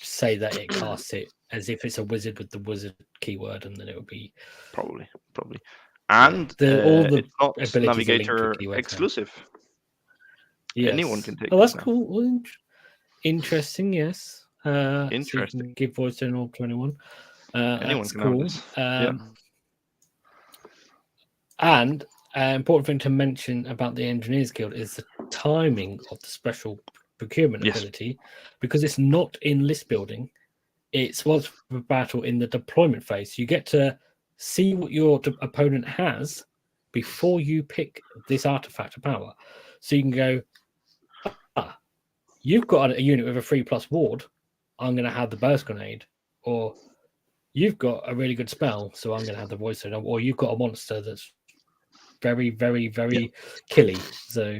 say that it casts it as if it's a wizard with the wizard keyword, and then it would be probably. And it's not navigator exclusive. Yes. Anyone can take. Oh, that's cool. Well, interesting. Yes. Interesting. So you can give voice to an orb to anyone. Anyone that's can cool. have this. And important thing to mention about the Endrineers Guild is the timing of the special procurement ability, because it's not in list building. It's what's the battle in the deployment phase. You get to see what your opponent has before you pick this artifact of power. So you can go, you've got a unit with a 3+ ward. I'm going to have the burst grenade. Or you've got a really good spell, so I'm going to have the voice. Or you've got a monster that's very, very, very killy. So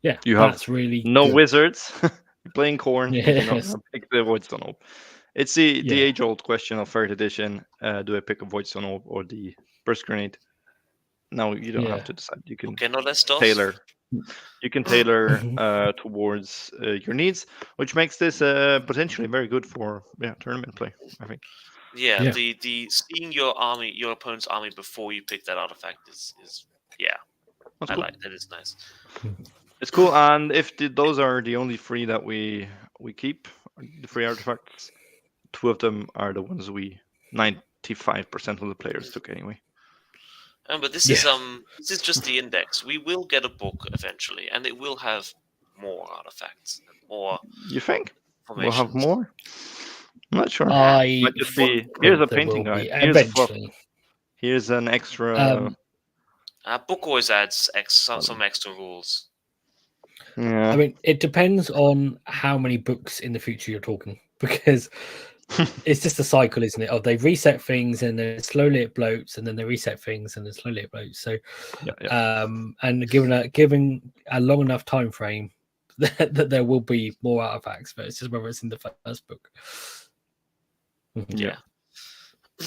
you that's have really no good. wizards. You're playing Khorne. Yes. Pick the Voidstone Orb. It's the age-old question of 3rd edition. Do I pick a Voidstone Orb or the burst grenade? No, you don't Yeah. have to decide. You can Okay, no less stuff. tailor. You can tailor Mhm. towards your needs, which makes this potentially very good for tournament play, I think. Yeah, Yeah. the seeing your opponent's army before you pick that artifact is That's I cool. like that. Is nice. It's cool, and if those are the only 3 that we keep, the 3 artifacts, 2 of them are the ones 95% of the players took anyway. But this is just the index. We will get a book eventually, and it will have more artifacts and more You think we'll formations. have more? I'm not sure. I Might just be think here's a there painting will guide. be Here's a fluff. eventually. Here's an extra. Book always adds some extra rules. Yeah. I mean, it depends on how many books in the future you're talking, because it's just a cycle, isn't it? They reset things and then slowly it bloats, and then they reset things and then slowly it bloats. So, and given a long enough time frame, that there will be more artifacts, but it's just whether it's in the first book. Yeah.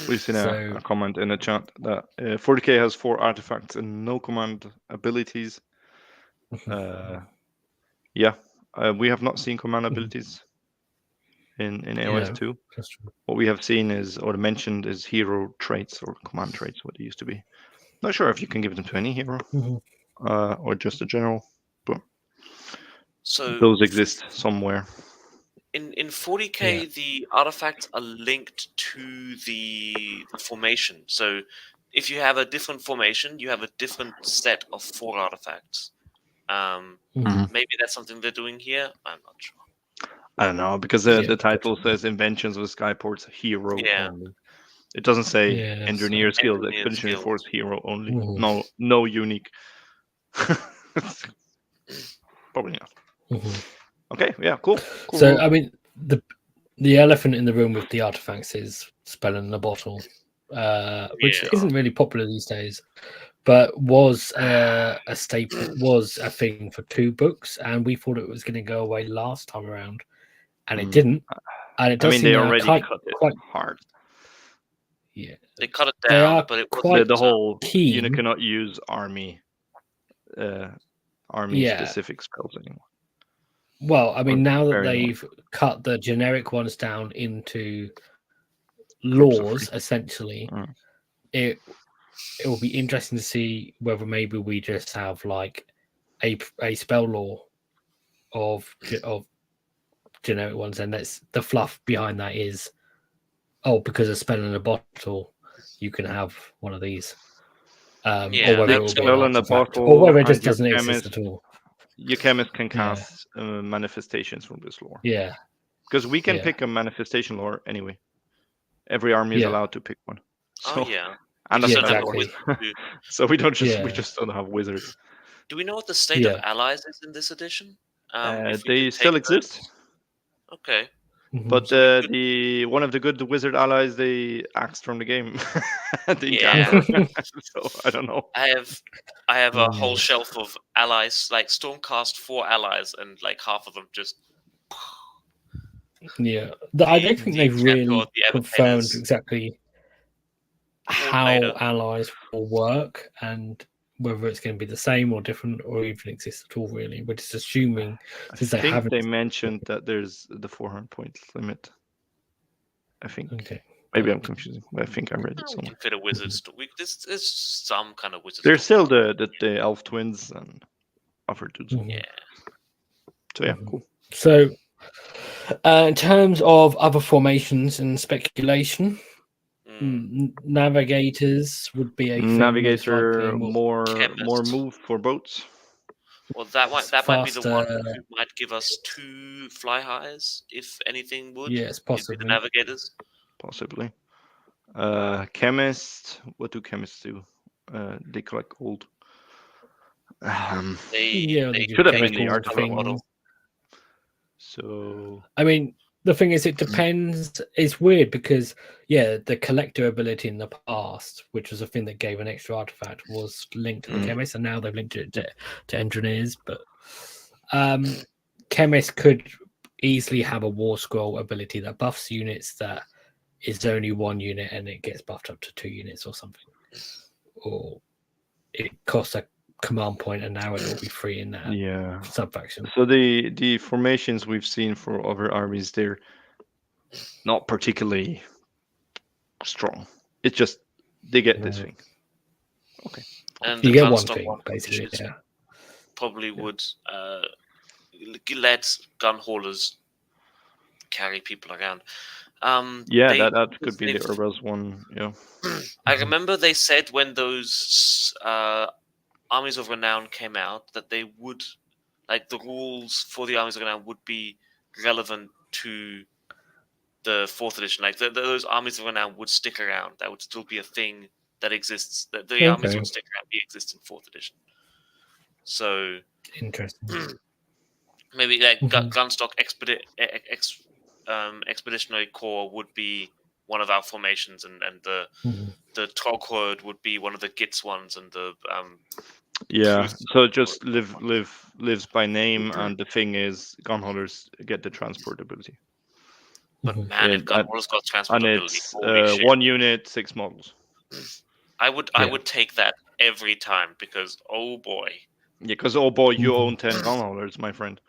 We've seen a comment in the chat that 40k has 4 artifacts and no command abilities. We have not seen command abilities in AoS 2. What we have seen is, or mentioned, is hero traits or command traits, what they used to be. Not sure if you can give them to any hero or just a general, but so those exist somewhere. In 40k, the artifacts are linked to the formation. So if you have a different formation, you have a different set of 4 artifacts. Maybe that's something they're doing here. I'm not sure. I don't know, because the title says Inventions with Skyport's Hero only. It doesn't say Endrineers Guild, Expeditionary Force Hero only. No unique. Probably not. Okay, yeah, cool. So, I mean, the elephant in the room with the artifacts is Spell in the Bottle, which isn't really popular these days, but was a staple, was a thing for 2 books, and we thought it was going to go away last time around, and it didn't. And it does seem they already cut it quite hard. Yeah, they cut it down, but it quite the whole keen. You cannot use army specific spells anymore. Well, I mean, now that they've cut the generic ones down into laws, essentially, it will be interesting to see whether maybe we just have like a spell law of generic ones, and that's the fluff behind that is because a spell in a bottle, you can have one of these. Or whether it will be an artifact, or whether it just doesn't exist at all. Your chemist can cast manifestations from this lore. Yeah. Because we can pick a manifestation lore anyway. Every army is allowed to pick one. So, and exactly. So we don't just we just don't have wizards. Do we know what the state of allies is in this edition? They still exist. Okay. But the one of the good wizard allies they axed from the game. So I don't know. I have a whole shelf of allies, like Stormcast 4 allies, and like half of them just. Yeah, I don't think they've really confirmed exactly how allies will work and whether it's going to be the same or different or even exist at all. Really, we're just assuming since they mentioned that there's the 400 points limit. I think. Okay. Maybe I'm confusing, but I think I read it somewhere. We can fit a wizard. There's some kind of wizard. There's still the elf twins and offer dudes. Yeah. So yeah, cool. So, in terms of other formations and speculation, navigators would be a navigator more move for boats. Well, that might be the one who might give us 2 fly highs, if anything would. Yes, possibly. The navigators. Possibly. Chemist. What do chemists do? They collect gold. They could have been the artifact model. So I mean, the thing is, it depends. It's weird because the collector ability in the past, which was a thing that gave an extra artifact, was linked to the chemist, and now they've linked it to Endrineers. But chemist could easily have a Warscroll ability that buffs units that is only 1 unit and it gets buffed up to 2 units or something. Or it costs a command point, and now it will be free in that sub-faction. So the formations we've seen for other armies, they're not particularly strong. It's just they get this thing. Okay. And you the get one Grundstok thing, basically. Probably would let gun haulers carry people around. That could be the Urbaz one. Yeah. I remember they said when those Armies of Renown came out that they would, like, the rules for the Armies of Renown would be relevant to the 4th edition. Like those Armies of Renown would stick around. That would still be a thing that exists. That the armies would stick around, exist in 4th edition. So interesting. Maybe like Grundstok Expeditionary Corps would be one of our formations, and the Troghord would be one of the Gits ones, and the So just lives by name, and the thing is, gunholders get the transport ability. But man, if gunholders got transport and ability, it's 1 unit, 6 models. I would take that every time, because oh boy. Yeah, because oh boy, you own 10 gunholders, my friend.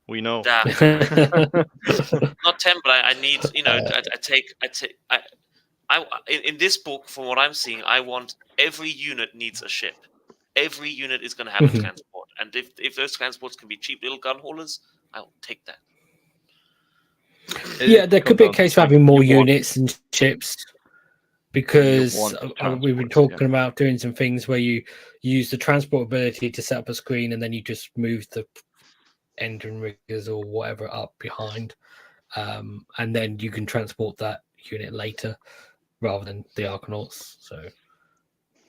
We know. Not 10, but I need, in this book, from what I'm seeing, I want every unit needs a ship. Every unit is going to have a transport, and if those transports can be cheap little gun haulers, I'll take that. Yeah, there could be a case for having more units and ships, because we've been talking about doing some things where you use the transport ability to set up a screen, and then you just move the Endrineers or whatever up behind, and then you can transport that unit later rather than the Arkanauts. So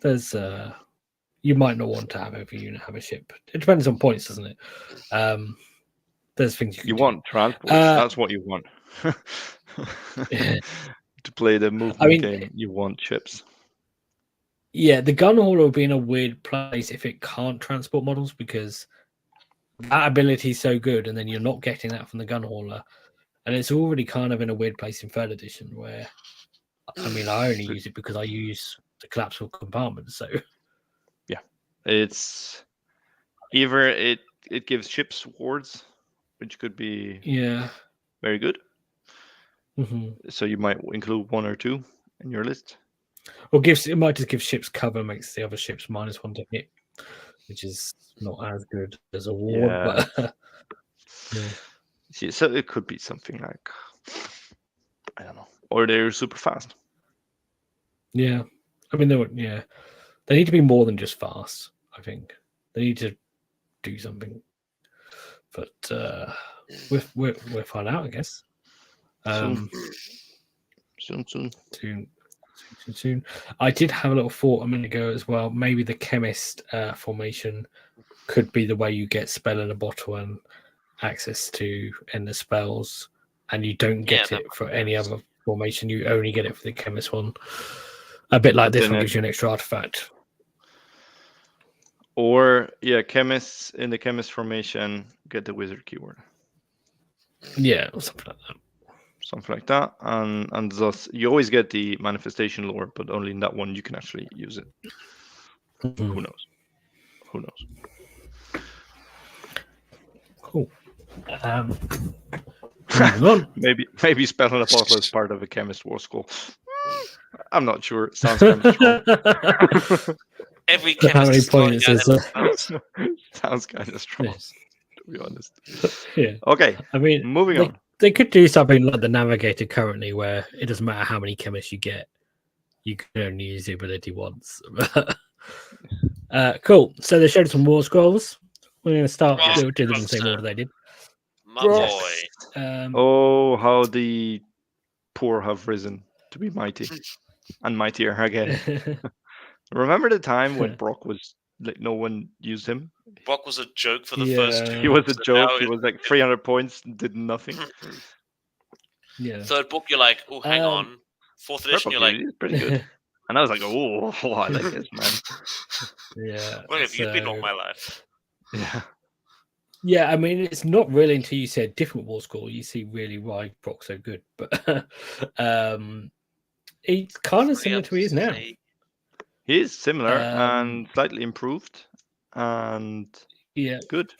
there's you might not want to have every unit have a ship. It depends on points, doesn't it? There's things you want transport. That's what you want. To play the movement game, you want ships. Yeah, the gun hauler will be in a weird place if it can't transport models, because that ability is so good, and then you're not getting that from the gun hauler, and it's already kind of in a weird place in 3rd edition, where I only use it because I use the collapsible compartments. So yeah, it's either it gives ships wards, which could be very good. So you might include 1 or 2 in your list. Or it might just give ships cover, makes the other ships -1 to hit, which is not as good as a ward. Yeah. But So it could be something like, I don't know, or they're super fast. Yeah, they need to be more than just fast. I think they need to do something, but we'll find out, I guess. Soon. I did have a little thought a minute ago as well. Maybe the chemist formation could be the way you get spell in a bottle and access to end the spells, and you don't get it for any other formation. You only get it for the chemist one. A bit like this one gives you an extra artifact. Or chemists in the chemist formation get the wizard keyword. Yeah, or something like that. Something like that, and thus you always get the manifestation lore, but only in that one you can actually use it. Who knows? Cool. Maybe spell in a bottle is part of a chemist warscroll. I'm not sure. It sounds kind of strong. Every chemist sounds kind of strong, to be honest. Yeah. Okay. Moving on. They could do something like the Navigator currently, where it doesn't matter how many chemists you get, you can only use the ability once. Cool. So they showed some Warscrolls. We're going to start. We'll do them in the same order they did. My boy. How the poor have risen to be mighty, and mightier again. Remember the time when Brokk was like, no one used him? Brokk was a joke for the first. He was a joke. He was like 300 points, did nothing. Yeah. 3rd book, you're like, oh, hang on. 4th edition, you're like, pretty good. And I was like, oh, I like this, man. Yeah. Where have you been all my life? Yeah. Yeah, it's not really until you said different Warscroll you see really why Brock's so good. But he's kind of similar to he is now. He is similar and slightly improved, and good.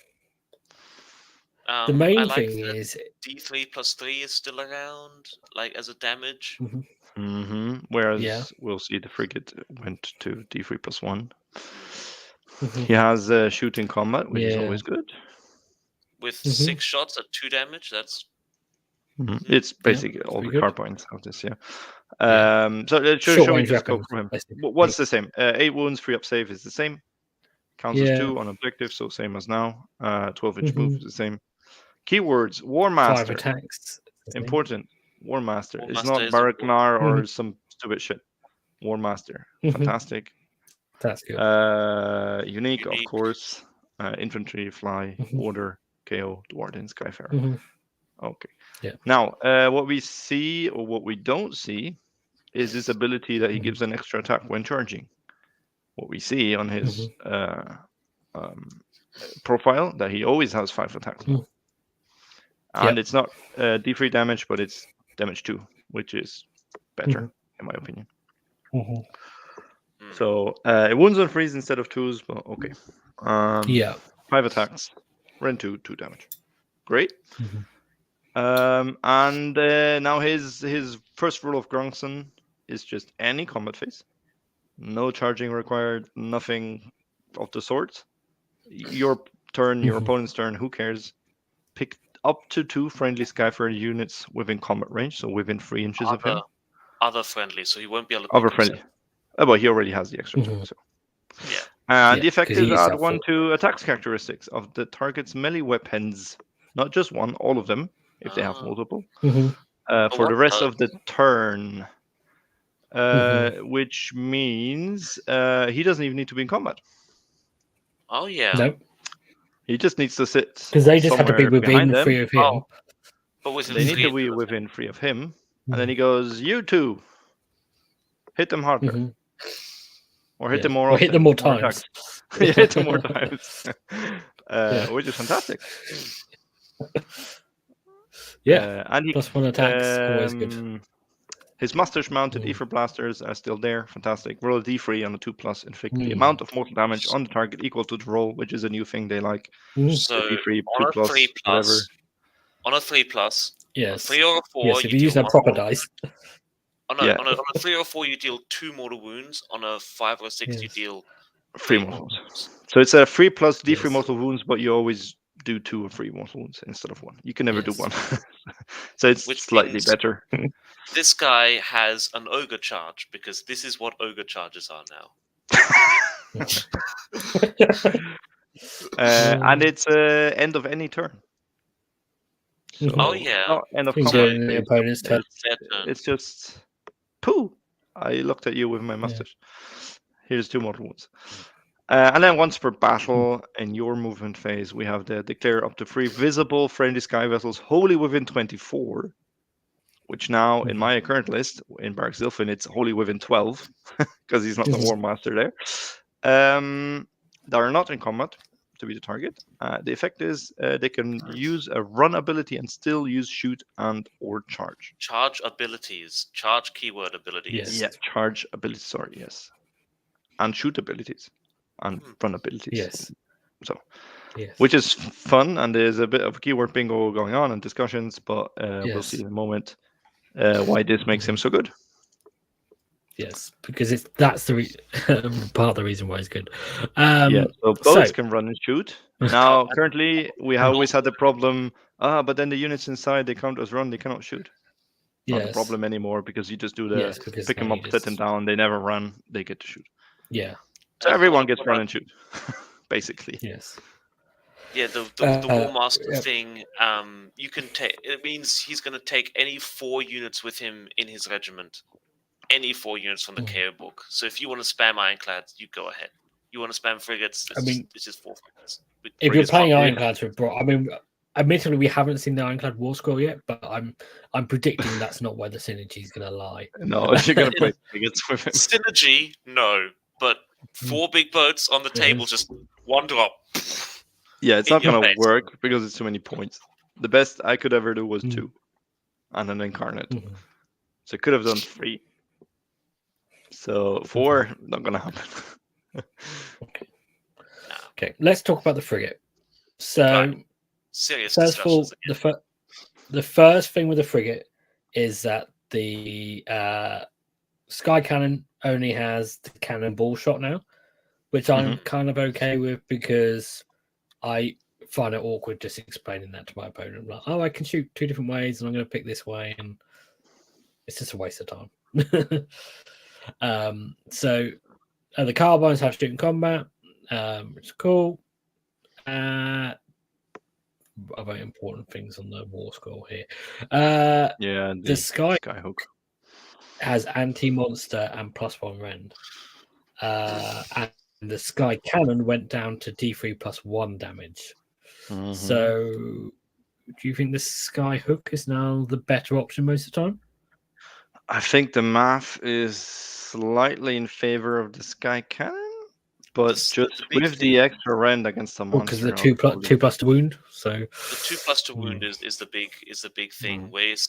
The main I like thing that is D3+3 is still around, like as a damage. Whereas we'll see the frigate went to D3+1. Mm-hmm. He has shooting combat, which is always good. With 6 shots at 2 damage, that's... It's basically all the car points of this, So show short me range the scope weapons, for him. basically. What's the same? 8 wounds, free up save is the same. Counts as 2 on objective, so same as now. 12-inch move is the same. Keywords: War 5 Master. attacks. Important. War Master. War It's Master not is Baraknar or some stupid shit. War Master. Fantastic. That's good. Unique, of course. Infantry, fly, order, KO, Dwarden, Skyfarer. Okay. Yeah. Now, what we see or what we don't see is his ability that he gives an extra attack when charging. What we see on his profile that he always has 5 attacks. And it's not D3 damage, but it's damage 2, which is better in my opinion. So it wounds on 3s instead of 2s, but okay. 5 attacks, rend 2, 2 damage. Great. And now his first rule of Grungsson is just any combat phase. No charging required, nothing of the sort. Your turn, your opponent's turn, who cares? Pick up to 2 friendly Skyfarer units within combat range, so within 3 inches of him. Other friendly, so he won't be able to pick Other friendly. But he already has the extra turn, so. Yeah. And the effect is add 1 to attacks characteristics of the target's melee weapons. Not just one, all of them, if they have multiple. For the rest of the turn. Which means he doesn't even need to be in combat. Oh, yeah. Nope. He just needs to sit because they just had to be within 3 of him. But they need to be within 3 of him. And then he goes, you 2. Hit them harder. Or hit them more often. Hit them more times. Hit them more times. Which is fantastic. And he, +1 attacks, always good. His mustache mounted Ether blasters are still there. Fantastic. Roll a d3 on a 2+, inflict the amount of mortal damage on the target equal to the roll, which is a new thing they like. So d3, on 2+, a 3+, whatever. On a 3+, yes. A 3 or a 4, yes, if you use a proper dice. On a 3 or 4, you deal 2 mortal wounds. On a 5 or 6, you deal 3 mortal wounds. So it's a 3 plus d3 mortal wounds, but you always do 2 or 3 mortal wounds instead of 1. You can never do 1. So it's slightly better. This guy has an ogre charge because this is what ogre charges are now. And it's end of any turn. So not end of combat. It's just poo. I looked at you with my mustache. Here's 2 mortal wounds. And then once per battle in your movement phase, we have the declare up to 3 visible friendly sky vessels wholly within 24. Which now, in my current list, in Barrack Zilfin, it's wholly within 12, because he's not the War Master there. They are not in combat to be the target. The effect is they can use a run ability and still use shoot and or charge. Charge abilities. Charge keyword abilities. Yes. Yeah, charge abilities, sorry, yes. And shoot abilities. And run abilities. Yes. So, which is fun, and there's a bit of keyword bingo going on and discussions, but we'll see in a moment. Why this makes him so good? Yes, because that's the part of the reason why he's good. So boats can run and shoot. Now, currently, we have always had the problem. But then the units inside they count as run; they cannot shoot. Not a problem anymore because you just do the pick them up, set them down. They never run; they get to shoot. Yeah. So everyone gets run and shoot, basically. Yes. Yeah, the War Master thing, you can take. It means he's going to take any 4 units with him in his regiment, any 4 units from the KO book. So if you want to spam ironclads, you go ahead. You want to spam frigates? This is 4 frigates. If you're playing ironclads with Brokk, admittedly we haven't seen the ironclad Warscroll yet, but I'm predicting that's not where the synergy is going to lie. No, you're going to play frigates with him. Synergy, no, but 4 big boats on the table, just 1 drop. Yeah, it's not going to work because it's too many points. The best I could ever do was 2 and an incarnate. So I could have done 3. So 4, not gonna happen. Okay, let's talk about the frigate. So, Right. Serious first of all, discussions again. the first thing with the frigate is that the Sky Cannon only has the cannonball shot now, which I'm kind of okay with because I find it awkward just explaining that to my opponent. I'm like, oh, I can shoot 2 different ways, and I'm going to pick this way, and it's just a waste of time. So the carbines have shooting combat, which is cool. Other important things on the Warscroll here. Yeah, the Skyhook has anti-monster and +1 rend. And the Sky Cannon went down to D3 +1 damage. So, do you think the Sky Hook is now the better option most of the time? I think the math is slightly in favor of the Sky Cannon, but just with the extra rend against the monster. Because the 2+ to wound. So the 2+ to wound is the big thing. Where it's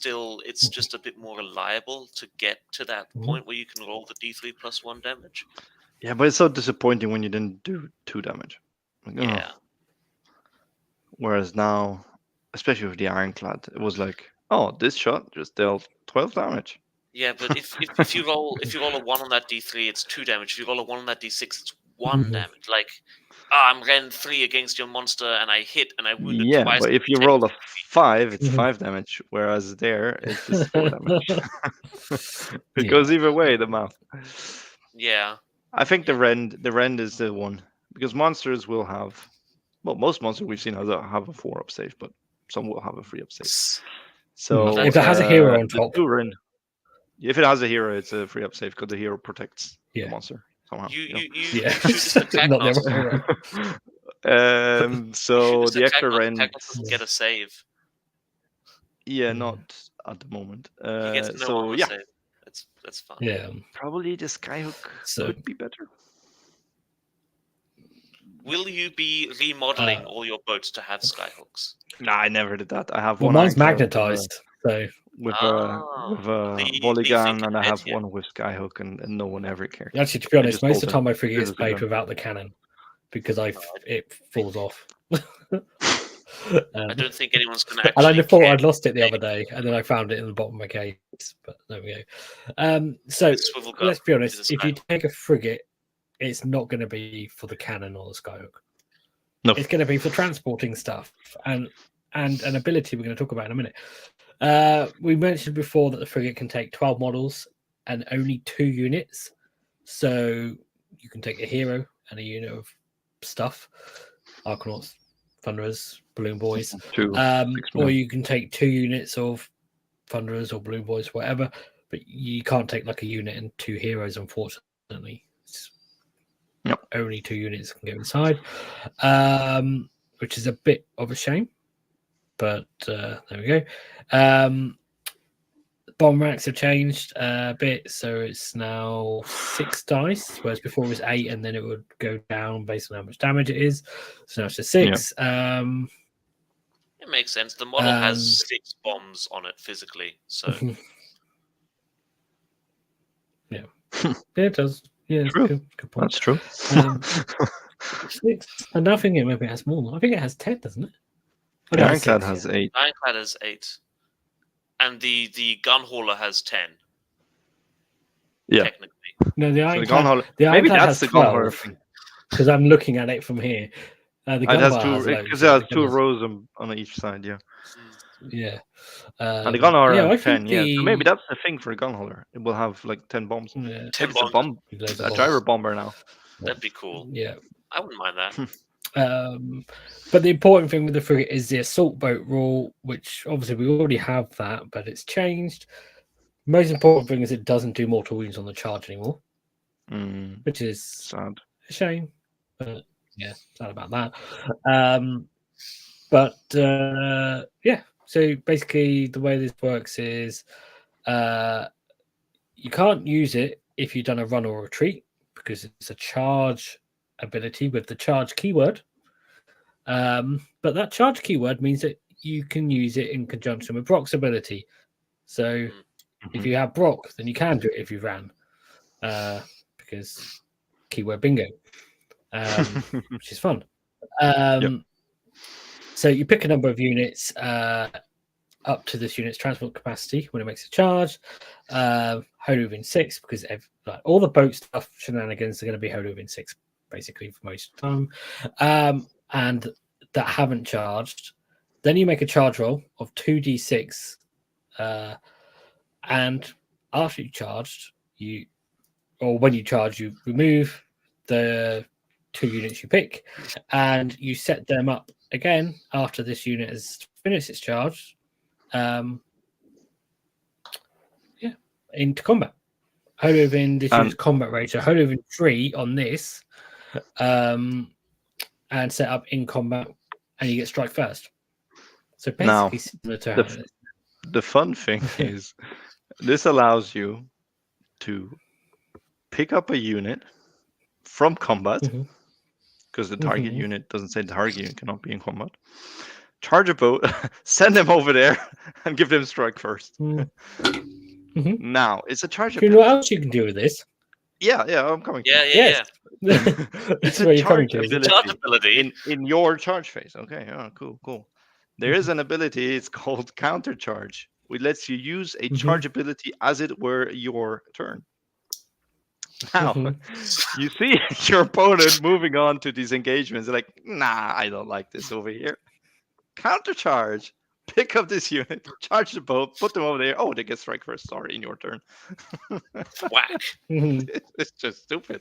just a bit more reliable to get to that point where you can roll the D3 +1 damage. Yeah, but it's so disappointing when you didn't do 2 damage. Like, yeah. Whereas now, especially with the Ironclad, it was like, oh, this shot just dealt 12 damage. Yeah, but if you roll a 1 on that D3, it's 2 damage. If you roll a 1 on that D6, it's 1 damage. Like, I'm rend 3 against your monster, and I hit and I wounded twice. Yeah, but if you roll a 5, it's 5 damage, whereas there it's just 4 damage. It goes either way, the math. Yeah. I think the rend is the one, because monsters will have, well, most monsters we've seen have a 4-up save, but some will have a 3-up save. So if it has a hero on top, if it has a hero, it's a 3-up save because the hero protects the monster somehow. You shoot this attack monster. So the extra rend doesn't get a save. Yeah, not at the moment. He gets no save. That's fine. Yeah, probably the Skyhook could be better. Will you be remodeling all your boats to have Skyhooks? Nah, I never did that. I have one. Mine's magnetized, so with a Volleygun, and I have one with Skyhook, and no one ever cares. Actually, to be honest, most of the time my frigate is played without the cannon because it falls off. I don't think anyone's going to. And I thought I'd lost it the other day, and then I found it in the bottom of my case. But there we go. So let's be honest: if you take a frigate, it's not going to be for the cannon or the Skyhook. No, it's going to be for transporting stuff and an ability we're going to talk about in a minute. We mentioned before that the frigate can take 12 models and only 2 units, so you can take a hero and a unit of stuff, Arkanauts, Thunderers, Balloon Boys, or you can take 2 units of Thunderers or Balloon Boys, whatever. But you can't take like a unit and 2 heroes, unfortunately. Only 2 units can go inside, which is a bit of a shame. But there we go. Bomb racks have changed a bit, so it's now 6 dice, whereas before it was 8, and then it would go down based on how much damage it is. So now it's just 6. It makes sense. The model has 6 bombs on it physically, so yeah, it does. Yeah, true. Good point. That's true. 6, and I think it maybe has more. I think it has 10, doesn't it? The Ironclad has 8. Ironclad has 8. And the gun hauler has 10. Yeah. Technically. No, the Ironclad. Maybe that's the gun hauler thing. Because I'm looking at it from here. The gun has 2 because it has 2 rows on each side. Yeah. Yeah. And the gun hauler has 10. Yeah. So maybe that's the thing for a gun hauler. It will have like 10 bombs. Yeah. 10 bombs. A driver bomber now. That'd be cool. Yeah. I wouldn't mind that. But the important thing with the frigate is the assault boat rule, which obviously we already have that, but it's changed. Most important thing is it doesn't do mortal wounds on the charge anymore, which is sad. A shame. But yeah, sad about that. Yeah. So basically, the way this works is you can't use it if you've done a run or retreat because it's a charge ability with the charge keyword. But that charge keyword means that you can use it in conjunction with Brokk's ability. So if you have Brokk, then you can do it if you ran. because keyword bingo, which is fun. So you pick a number of units up to this unit's transport capacity when it makes a charge. Holo in 6, because all the boat stuff shenanigans are going to be Holo in 6 basically for most of the time, and that haven't charged. Then you make a charge roll of 2d6, and after you charged, when you charge, you remove the 2 units you pick, and you set them up again after this unit has finished its charge. Into combat. Holovin, this is combat rate. So Holovin 3 on this, and set up in combat, and you get strike first. So basically, similar to the fun thing is this allows you to pick up a unit from combat, because the target unit doesn't say the target unit cannot be in combat. Charge a boat, send them over there, and give them strike first. Now it's a charge. Do you know what else you can do with this? Yeah, I'm coming. Yeah. It's a charge ability in your charge phase. Okay, cool. There is an ability. It's called counter charge, which lets you use a charge ability as it were your turn. Now, you see your opponent moving on to these engagements. They're like, nah, I don't like this over here. Counter charge. Pick up this unit, charge the boat, put them over there. Oh, they get strike first. Sorry, in your turn. Whack. It's just stupid.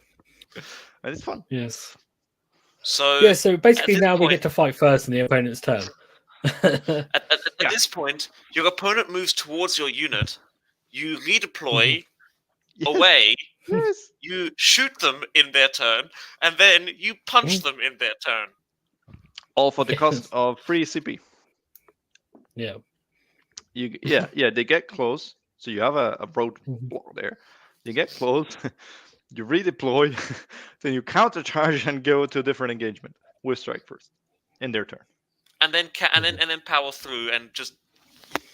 And it's fun. Yes. So basically now we get to fight first in the opponent's turn. At this point, your opponent moves towards your unit. You redeploy away. Yes. You shoot them in their turn, and then you punch them in their turn. All for the cost of free CP. Yeah. They get close. So you have a road block there. You get close, you redeploy, then you counter charge and go to a different engagement with strike first in their turn. And then and then power through and just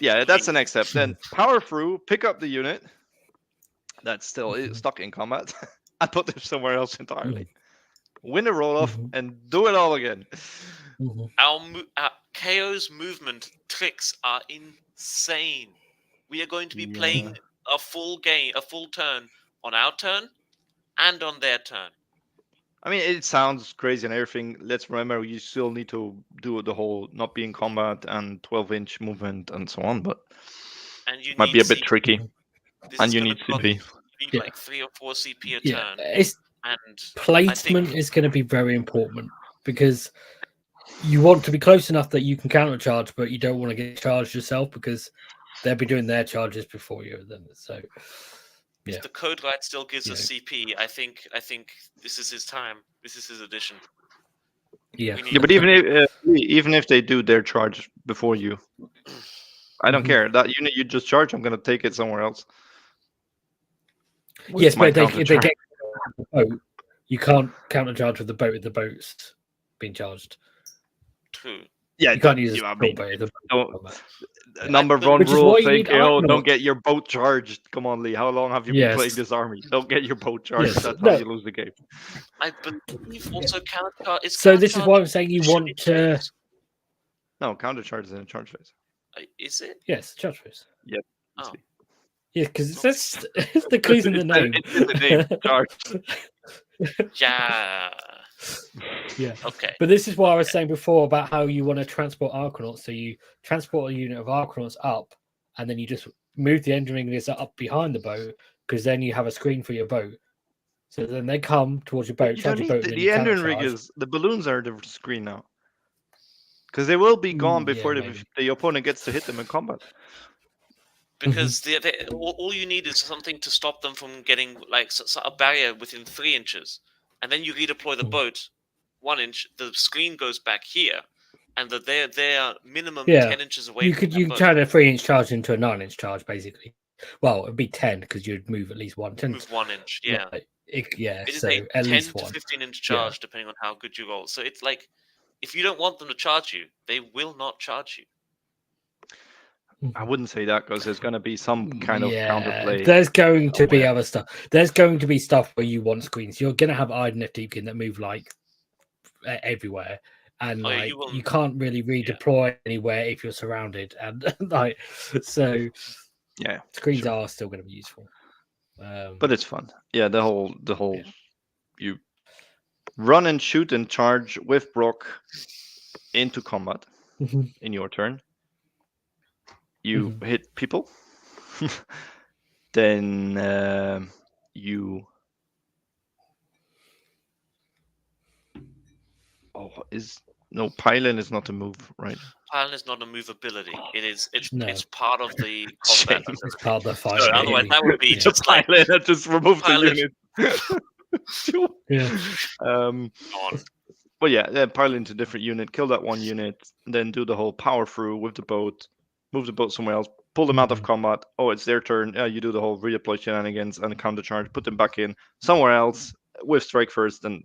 that's the next step. Then power through, pick up the unit that's still stuck in combat, and put them somewhere else entirely. Win a roll off and do it all again. Our KO's movement tricks are insane. We are going to be playing a full turn on our turn and on their turn. I mean, it sounds crazy and everything. Let's remember, you still need to do the whole not be in combat and 12-inch movement and so on, but it might be a bit tricky. And you need CP. You need like 3 or 4 CP a turn. And placement is going to be very important, because you want to be close enough that you can counter charge, but you don't want to get charged yourself, because they'll be doing their charges before you. So, if the code light still gives us CP, I think this is his time. This is his edition. Yeah, but even if they do their charge before you, I don't care. That unit you just charge, I'm going to take it somewhere else. Yes, but if they get the boat, you can't counter charge with the boat if the boat's being charged. True. Yeah, you can't use number one rule: don't get your boat charged. Come on, Lee. How long have you been playing this army? Don't get your boat charged. That's how you lose the game. I believe also counter. So this is why I'm saying you want to. No, counter charge is in a charge phase. Is it? Yes, charge phase. Yep. Oh. Yeah, because it's the clues in the name. It's in the name. Charge. Yeah. Okay. But this is what I was saying before about how you want to transport Arkanauts. So you transport a unit of Arkanauts up, and then you just move the Endrineers up behind the boat, because then you have a screen for your boat. So then they come towards your boat. You don't need the Endrineers. The balloons are the screen now, because they will be gone before the opponent gets to hit them in combat. Because all you need is something to stop them from getting like a barrier within 3 inches, and then you redeploy the boat 1 inch. The screen goes back here, and they're minimum 10 inches away. You could turn a 3-inch charge into a 9-inch charge, basically. Well, it'd be 10 because you'd move at least 1 inch. Move 1 inch, yeah. It is so a at 10 least to 15-inch charge, depending on how good you roll. So it's like, if you don't want them to charge you, they will not charge you. I wouldn't say that because there's going to be some kind of counterplay. There's going to be somewhere. other stuff. There's going to be stuff where you want screens. You're going to have Iden F Deepkin that move like everywhere, and like you can't really redeploy anywhere if you're surrounded, and like so. Yeah, screens are still going to be useful, but it's fun. Yeah, the whole you run and shoot and charge with Brokk into combat in your turn. You hit people, then you. Pylon is not a move, right? Pylon is not a move ability. It's part of the combat. It's part of the fight. So otherwise, that would be just like Pylon. I just removed the unit. Yeah. But yeah, pile into a different unit, kill that one unit, then do the whole power through with the boat, move the boat somewhere else, pull them out of combat. Oh, it's their turn. You do the whole redeploy shenanigans and counter charge, put them back in somewhere else with strike first, and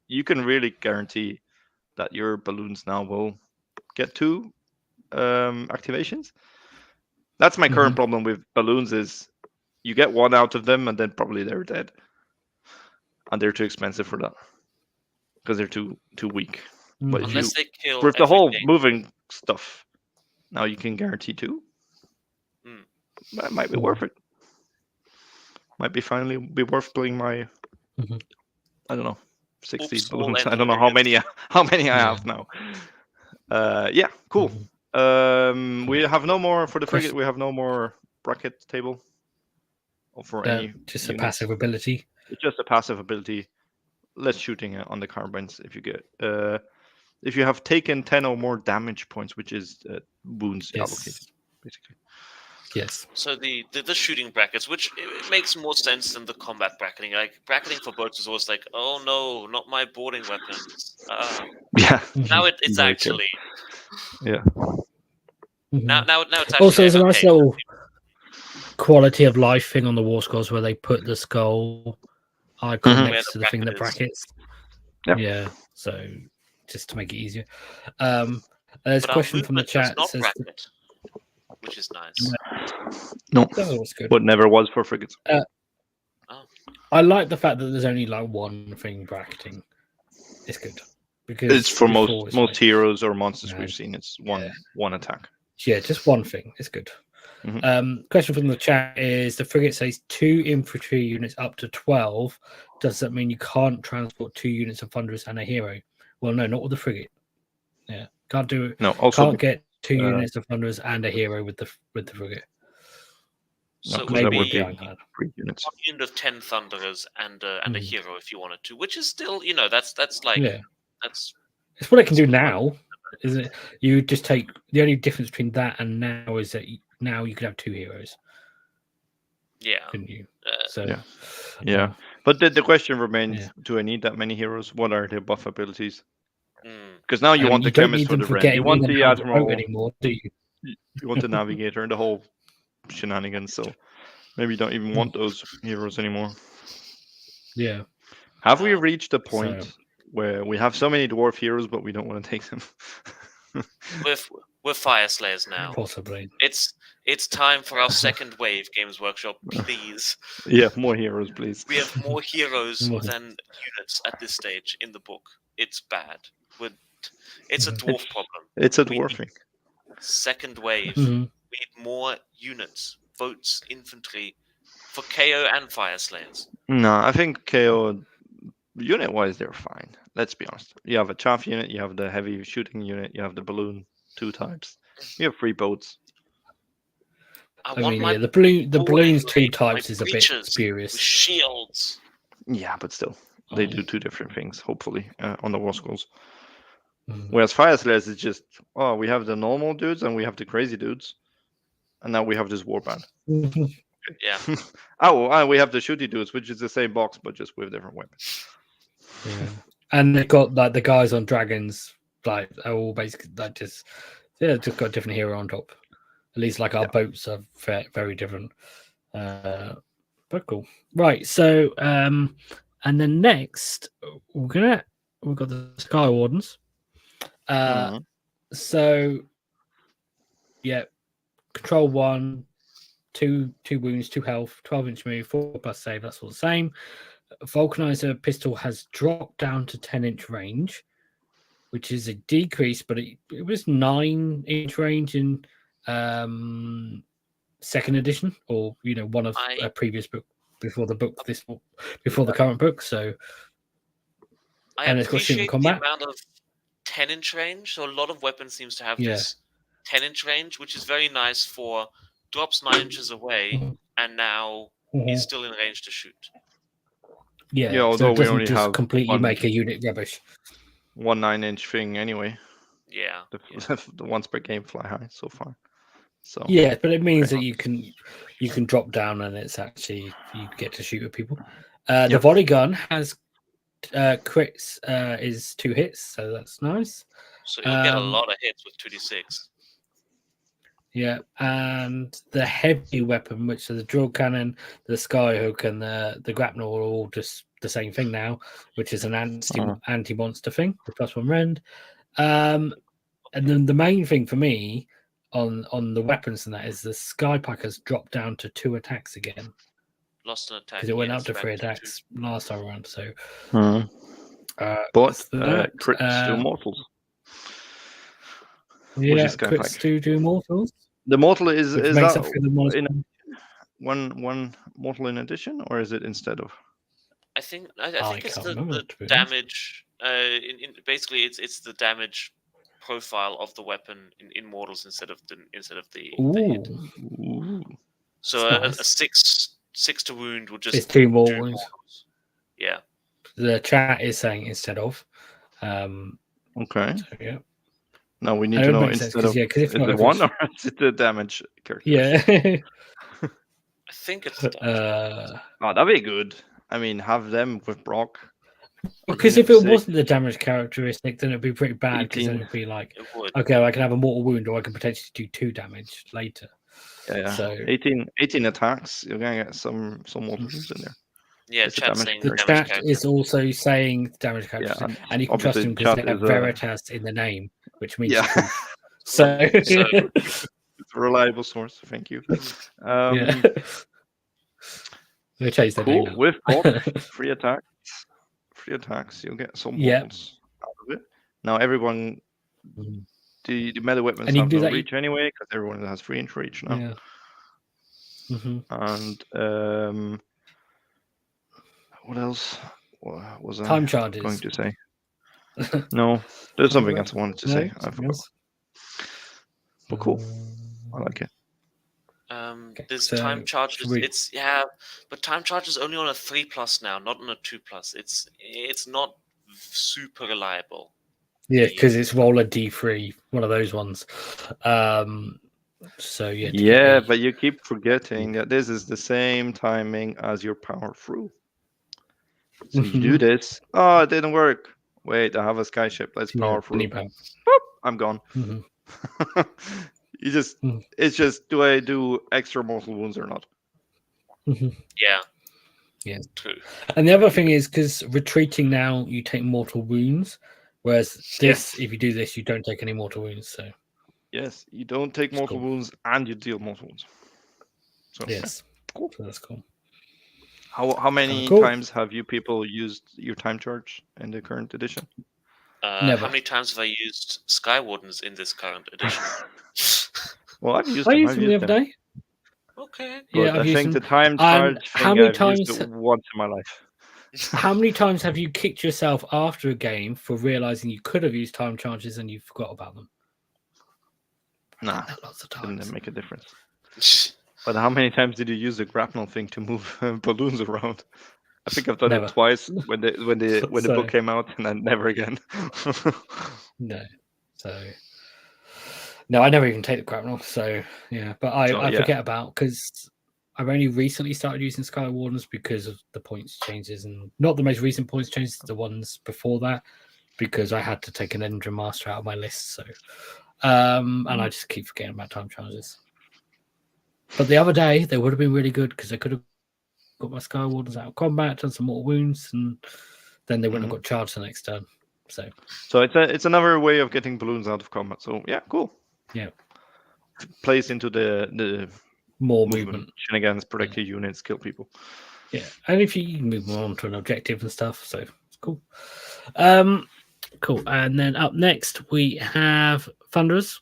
you can really guarantee that your balloons now will get 2 activations. That's my current problem with balloons is you get 1 out of them and then probably they're dead. And they're too expensive for that. Because they're too weak. But unless they kill with the whole moving stuff, now you can guarantee 2. That might be worth it. Might be finally be worth playing my I don't know, 60 balloons. I don't know how many I have now. Yeah, cool. We have no more for the frigate. We have no more bracket table. Or for any just a passive ability. It's just a passive ability. Less shooting on the carbines if you get if you have taken 10 or more damage points, which is wounds allocated, basically. Yes. So the shooting brackets, which it makes more sense than the combat bracketing. Like bracketing for boats is always like, oh no, not my boarding weapons. Yeah. Now it's actually. Yeah. Now it's actually. Also, there's a nice little quality of life thing on the Warscrolls where they put the skull icon next to the thing that brackets. Yep. Yeah, so just to make it easier. There's a question from the chat that says, which is nice. No, that's good. But never was for frigates. I like the fact that there's only like one thing bracketing. It's good because it's for most heroes or monsters we've seen. It's one attack. Yeah, just one thing. It's good. Question from the chat is: the frigate says 2 infantry units up to 12. Does that mean you can't transport 2 units of thunderers and a hero? Well, no, not with the frigate. Yeah, can't do it. No, also can't get 2 units of thunderers and a hero with the frigate. So maybe would be 3 units. 1 unit of 10 thunderers and a hero if you wanted to, which is still that's like that's it's what it can do now. Is it? You just take the only difference between that and now is that now you could have 2 heroes. Yeah. Couldn't you? Yeah. But the question remains: do I need that many heroes? What are their buff abilities? Because now you want the chemist for the Ren. You want the admiral anymore, do you? You want the navigator and the whole shenanigans. So maybe you don't even want those heroes anymore. Yeah. Have we reached a point where we have so many dwarf heroes, but we don't want to take them? We're Fire Slayers now. Possibly. It's time for our second wave, Games Workshop. Please. Yeah, more heroes, please. We have more heroes than units at this stage in the book. It's bad. It's a dwarf problem. It's a dwarf thing. Second wave. We need more units, votes, infantry for KO and Fire Slayers. No, I think KO unit-wise they're fine. Let's be honest. You have a chaff unit, you have the heavy shooting unit, you have the balloon 2 types. You have 3 boats. I mean, the balloons 2 types is a bit spurious. Shields. Yeah, but still, they do 2 different things. Hopefully, on the Warscrolls. Whereas Fire Slayers is just, we have the normal dudes and we have the crazy dudes, and now we have this warband. Yeah. We have the shooty dudes, which is the same box but just with different weapons. Yeah. And they've got like the guys on dragons, like are all basically like just got a different hero on top. At least like our boats are very different. But cool. Right. So and then next we've got the Skywardens. So yeah, control 1, 2 wounds, 2 health, 12-inch move, 4+ save. That's all the same. Vulcanizer pistol has dropped down to 10-inch range, which is a decrease, but it was 9-inch range in second edition, or one of a previous book before the current book. So, and it's got shooting combat. The amount of 10-inch range. So a lot of weapons seems to have this 10-inch range, which is very nice for drops 9 inches away, and now he's still in range to shoot. Yeah, although so it we doesn't only just have completely make a unit rubbish. One 9-inch thing anyway. Yeah. The ones per game fly high so far. So yeah, but it means that you can drop down and it's actually you get to shoot at people. The volley gun has crits is 2 hits, so that's nice. So you'll get a lot of hits with 2d6. Yeah, and the heavy weapon, which are the drill cannon, the skyhook, and the grapnel, are all just the same thing now, which is an anti-monster thing, the +1 rend. And then the main thing for me on the weapons and that is the sky pack has dropped down to 2 attacks again. Lost an attack because it went up to 3 attacks last time around. So, but crits do mortals. Yeah, crits do mortals. The mortal is that in one mortal in addition, or is it instead of? I think it's the damage. Basically, it's the damage profile of the weapon in mortals instead of the hit. So nice. a 6 to wound would just. It's 2 more wounds. Yeah. The chat is saying instead of. Okay. So, yeah. No, we need to know instead of. Is it 1 or is it the damage character? Yeah. I think it's the damage. That'd be good. I mean, have them with Brokk. Because if it wasn't the damage characteristic, then it'd be pretty bad. Because then it'd be like, okay, I can have a mortal wound, or I can potentially do 2 damage later. Yeah. So 18 attacks. You're gonna get some mortal wounds in there. Yeah, the chat is also saying damage character, and you can trust him because they have Veritas in the name, which means so it's a reliable source. Thank you. They changed their name now. With Brokk, free attacks. You'll get some mortals out of it. Now everyone, the melee weapons have no reach anyway because everyone has 3-inch reach now. Yeah. And what else was time I charges. going to say? No, there's something else I wanted to say. I forgot. But cool. I like it. There's time charges. But time charges only on a 3+ now, not on a 2+. It's not super reliable. Yeah, because it's roll a D3, one of those ones. So yeah, but you keep forgetting that this is the same timing as your power through. So you do this. Oh, it didn't work. Wait, I have a skyship. Let's power through. Boop, I'm gone. It's just, do I do extra mortal wounds or not? Yeah, true. And the other thing is, because retreating now, you take mortal wounds, whereas this, if you do this, you don't take any mortal wounds. So yes, you don't take mortal wounds and you deal mortal wounds. So cool. So that's cool. How many times have you people used your time charge in the current edition? Never. How many times have I used Skywardens in this current edition? Well, I've used them the other day. Okay. But I think the time charge how many times used it once in my life. How many times have you kicked yourself after a game for realizing you could have used time charges and you forgot about them? Nah, lots of times. Didn't make a difference. But how many times did you use the grapnel thing to move balloons around? I think I've done it twice when the book came out, and then never again. No, I never even take the grapnel. So yeah, but I forget about because I've only recently started using Skywardens because of the points changes, and not the most recent points changes, the ones before that, because I had to take an Endrineer Master out of my list. So, and I just keep forgetting about time charges. But the other day, they would have been really good because I could have got my Skywardens out of combat, done some more wounds, and then they wouldn't have got charged the next turn. So it's another way of getting balloons out of combat. So yeah, cool. Yeah. plays into the More movement movement. shenanigans, protect your units, kill people. Yeah, and if you move on to an objective and stuff, so it's cool. Cool. And then up next we have Thunderers.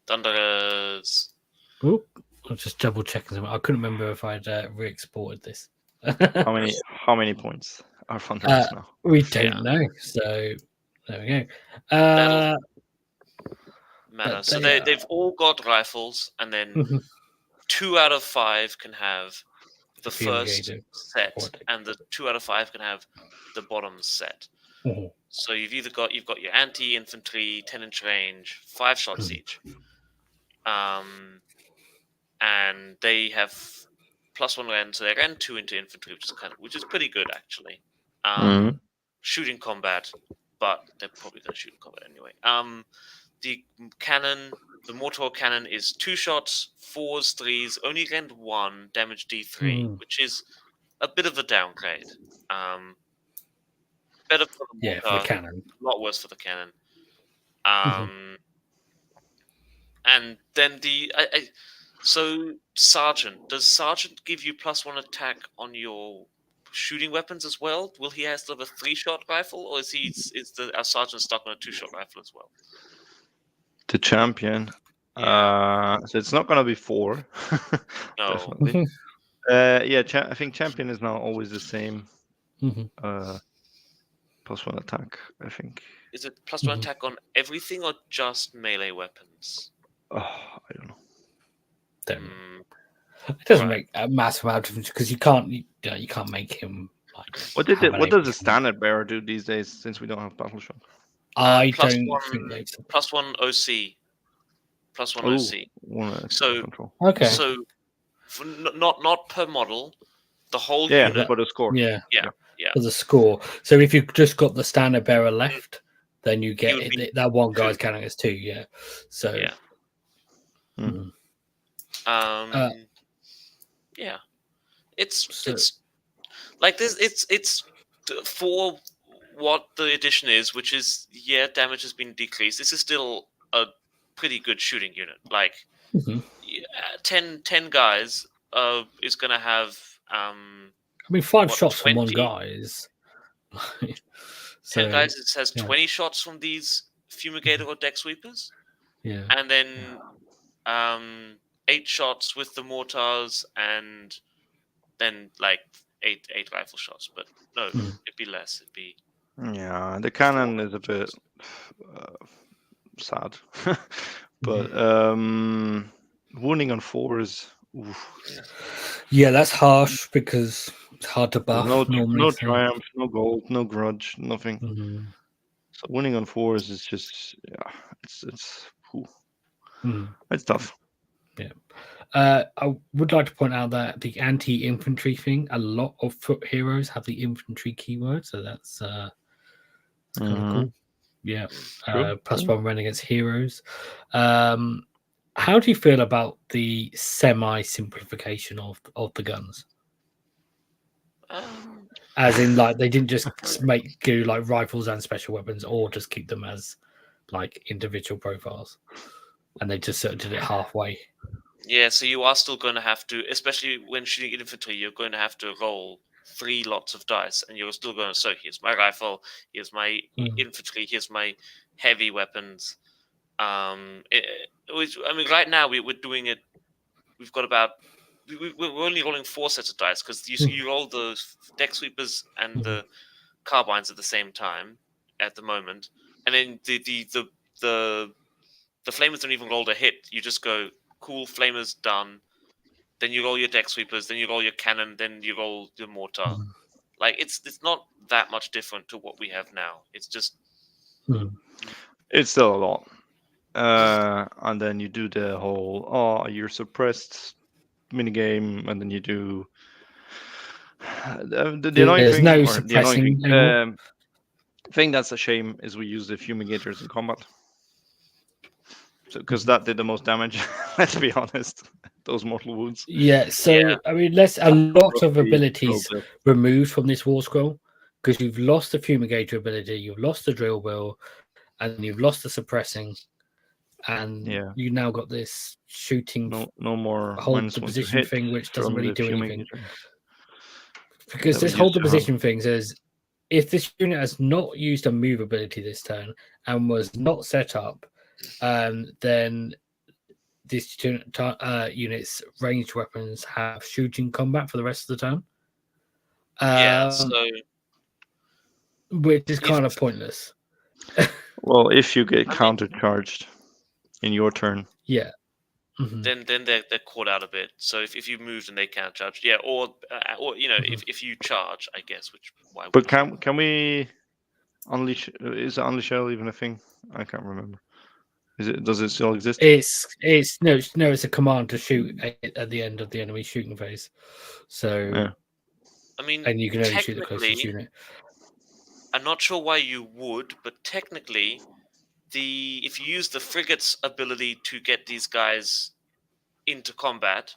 Thunderers. Oh, I was just double checking something. I couldn't remember if I'd re-exported this. How many points are Thunderers now? We don't know. So there we go. Matter. So they've all got rifles, and then 2 out of 5 can have the first set, and the 2 out of 5 can have the bottom set. So you've got your anti-infantry, 10-inch range, 5 shots each, and they have +1 rend, so they ran 2 into infantry, which is pretty good actually. Shooting combat, but they're probably going to shoot in combat anyway. The cannon, the mortar cannon, is 2 shots, 4s, 3s, only rend 1, damage D3, which is a bit of a downgrade. Better for the mortar, for the cannon. A lot worse for the cannon. And then so Sergeant, does Sergeant give you +1 attack on your shooting weapons as well? Will he have a 3-shot rifle, or is our Sergeant stuck on a 2-shot rifle as well? The champion. So it's not going to be 4. No. Definitely. I think champion is now always the same. +1 attack, I think. Is it +1 attack on everything or just melee weapons? Oh, I don't know. It doesn't make a massive amount of difference because you can't make him like. What does the standard bearer do these days since we don't have battle shock? I don't think they +1 OC. +1 OC. So okay. So not per model, the whole unit. For the score. Yeah. For the score. So if you've just got the standard bearer left, then you get that one guy's counting as 2. Yeah. So. Yeah. It's like this. It's for what the addition is, which is damage has been decreased. This is still a pretty good shooting unit. Like 10 guys is going to have. 5 shots from 1 guy is. 10 guys. It has 20 shots from these fumigator or deck sweepers. Yeah, and then 8 shots with the mortars, and then like 8 rifle shots. But no, it'd be less. It'd be the cannon is a bit sad, but wounding on 4s. Yeah, that's harsh because it's hard to buff. No triumph, no gold, no grudge, nothing. So wounding on 4s is just it's tough. Yeah. I would like to point out that the anti-infantry thing, a lot of foot heroes have the infantry keyword, so that's kind of cool. Yeah. +1 run against heroes. How do you feel about the semi-simplification of the guns? As in, like, they didn't just do like rifles and special weapons, or just keep them as like individual profiles, and they just sort of did it halfway. Yeah, so you are still going to have to, especially when shooting infantry, you're going to have to roll 3 lots of dice, and you're still going to. So here's my rifle, here's my infantry, here's my heavy weapons. Right now we're doing it. We've got about. We're only rolling 4 sets of dice because you roll the deck sweepers and the carbines at the same time at the moment, and then the flamers don't even roll a hit. You just go cool, flamers done. Then you roll your deck sweepers, then you roll your cannon, then you roll your mortar. Like it's not that much different to what we have now. It's just it's still a lot. And then you do the whole you're suppressed minigame, and then you do the annoying thing. No The annoying thing. That's a shame is we use the fumigators in combat. So because that did the most damage. Let's be honest, those mortal wounds. Yeah. So I mean, a lot of abilities removed from this war scroll because you've lost the fumigator ability, you've lost the drill bill, and you've lost the suppressing. and Yeah. you now got this shooting No more hold -1 the to position hit thing, which doesn't from really the do fuming anything. unit. Because that we this hold used the to have. position thing says if this unit has not used a move ability this turn and was not set up, then this unit's ranged weapons have shooting combat for the rest of the turn. So which is kind of pointless. Well, if you get I mean- counter-charged in your turn. Yeah. Mhm. then they're caught out a bit. So if you moved and they can't charge, yeah, or you know, if you charge, I guess. Which why? But would you? can we unleash? Is unleash shell even a thing? I can't remember. Does it still exist? It's it's a command to shoot at the end of the enemy shooting phase. So Yeah. I mean, and you can only shoot the closest technically, unit. I'm not sure why you would, but technically, if you use the frigate's ability to get these guys into combat,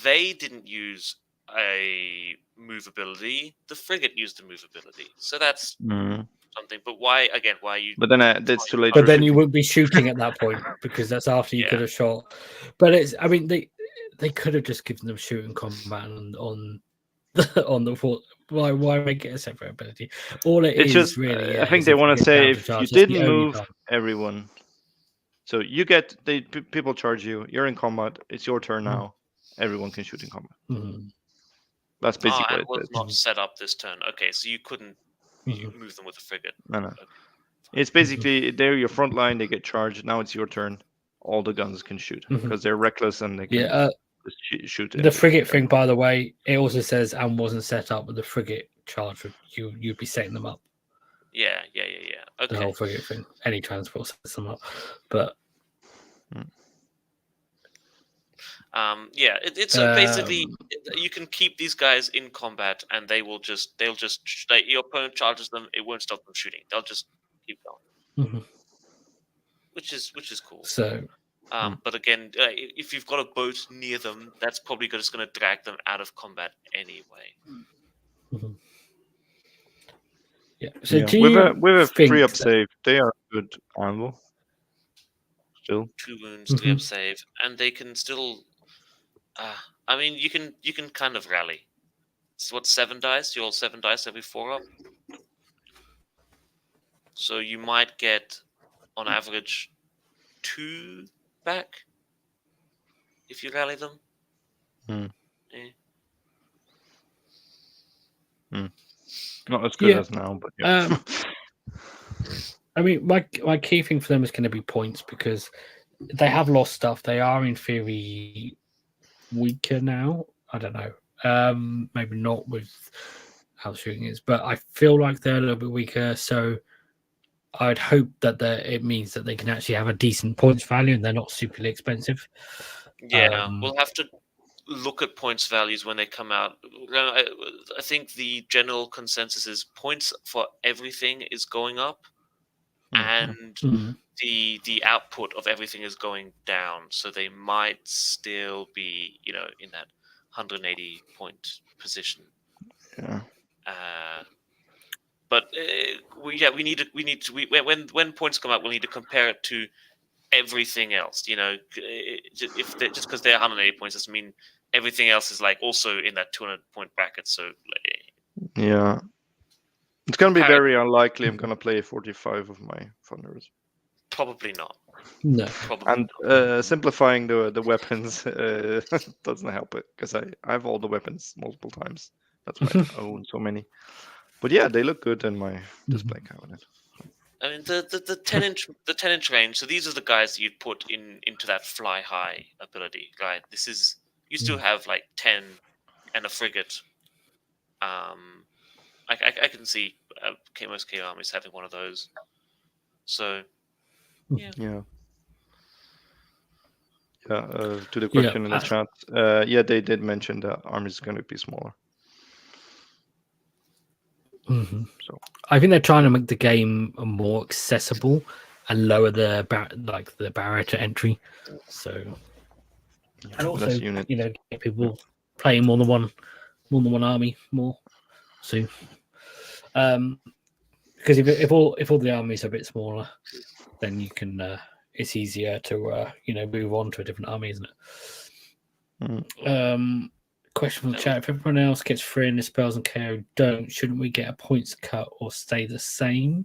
they didn't use a move ability. The frigate used the move ability, so that's Mm. something. But why again? Why you? But then that's too late. But for then you shooting. wouldn't be shooting at that point because that's after you Yeah. could have shot. But it's I mean they could have just given them shooting combat on the why make it a separate ability? All It's is just really. I think is they if want to get say if you countercharged, that's the didn't only move time. everyone, so you get people charge you. You're in combat. It's your turn now. Everyone can shoot in combat. Mhm. That's basically and what was it not is. set up this turn. Okay, so you couldn't Mhm. move them with a frigate. No. Okay. It's basically they're your front line. They get charged. Now it's your turn. All the guns can shoot because they're reckless and they can just shoot. The frigate thing, by the way, it also says and wasn't set up with the frigate charge. You'd be setting them up. Yeah. The Okay. whole frigate thing. Any transport sets them up, but it's basically you can keep these guys in combat and they'll just your opponent charges them. It won't stop them shooting. They'll just keep going, which is cool. So. But again, if you've got a boat near them, that's probably just going to drag them out of combat anyway. Yeah. So with a 3-up save, they are a good anvil. Still 2 wounds, 3-up save, and they can still. I mean, you can kind of rally. So what 7 dice? You roll 7 dice every 4-up. So you might get, on average, 2 back if you rally them. Not as good as now, but yeah. I mean, my key thing for them is going to be points because they have lost stuff. They are in theory weaker now. I don't know. Maybe not with how the shooting is, but I feel like they're a little bit weaker. So I'd hope that it means that they can actually have a decent points value and they're not superly expensive. Yeah, we'll have to look at points values when they come out. I think the general consensus is points for everything is going up, and the output of everything is going down. So they might still be, in that 180 point position. Yeah. But we need to when points come out, we'll need to compare it to everything else. If just because they're 180 points doesn't mean everything else is like also in that 200 point bracket. So yeah, it's gonna be very unlikely I'm gonna play 45 of my Thunderers. Probably not. No. Probably and simplifying the weapons doesn't help it because I have all the weapons multiple times. That's why I own so many. But yeah, they look good in my display cabinet. I mean the 10-inch range. So these are the guys that you'd put into that fly high ability, right? This is you still have like 10 and a frigate. I can see most K armies having one of those. So yeah. To the question in the chat, they did mention that army is going to be smaller. So I think they're trying to make the game more accessible and lower the barrier to entry. So and also get people playing more than one army more. So because if all the armies are a bit smaller, then you can it's easier to move on to a different army, isn't it? Mm. Question from the chat: if everyone else gets 3 in the spells and KO don't, shouldn't we get a points cut or stay the same?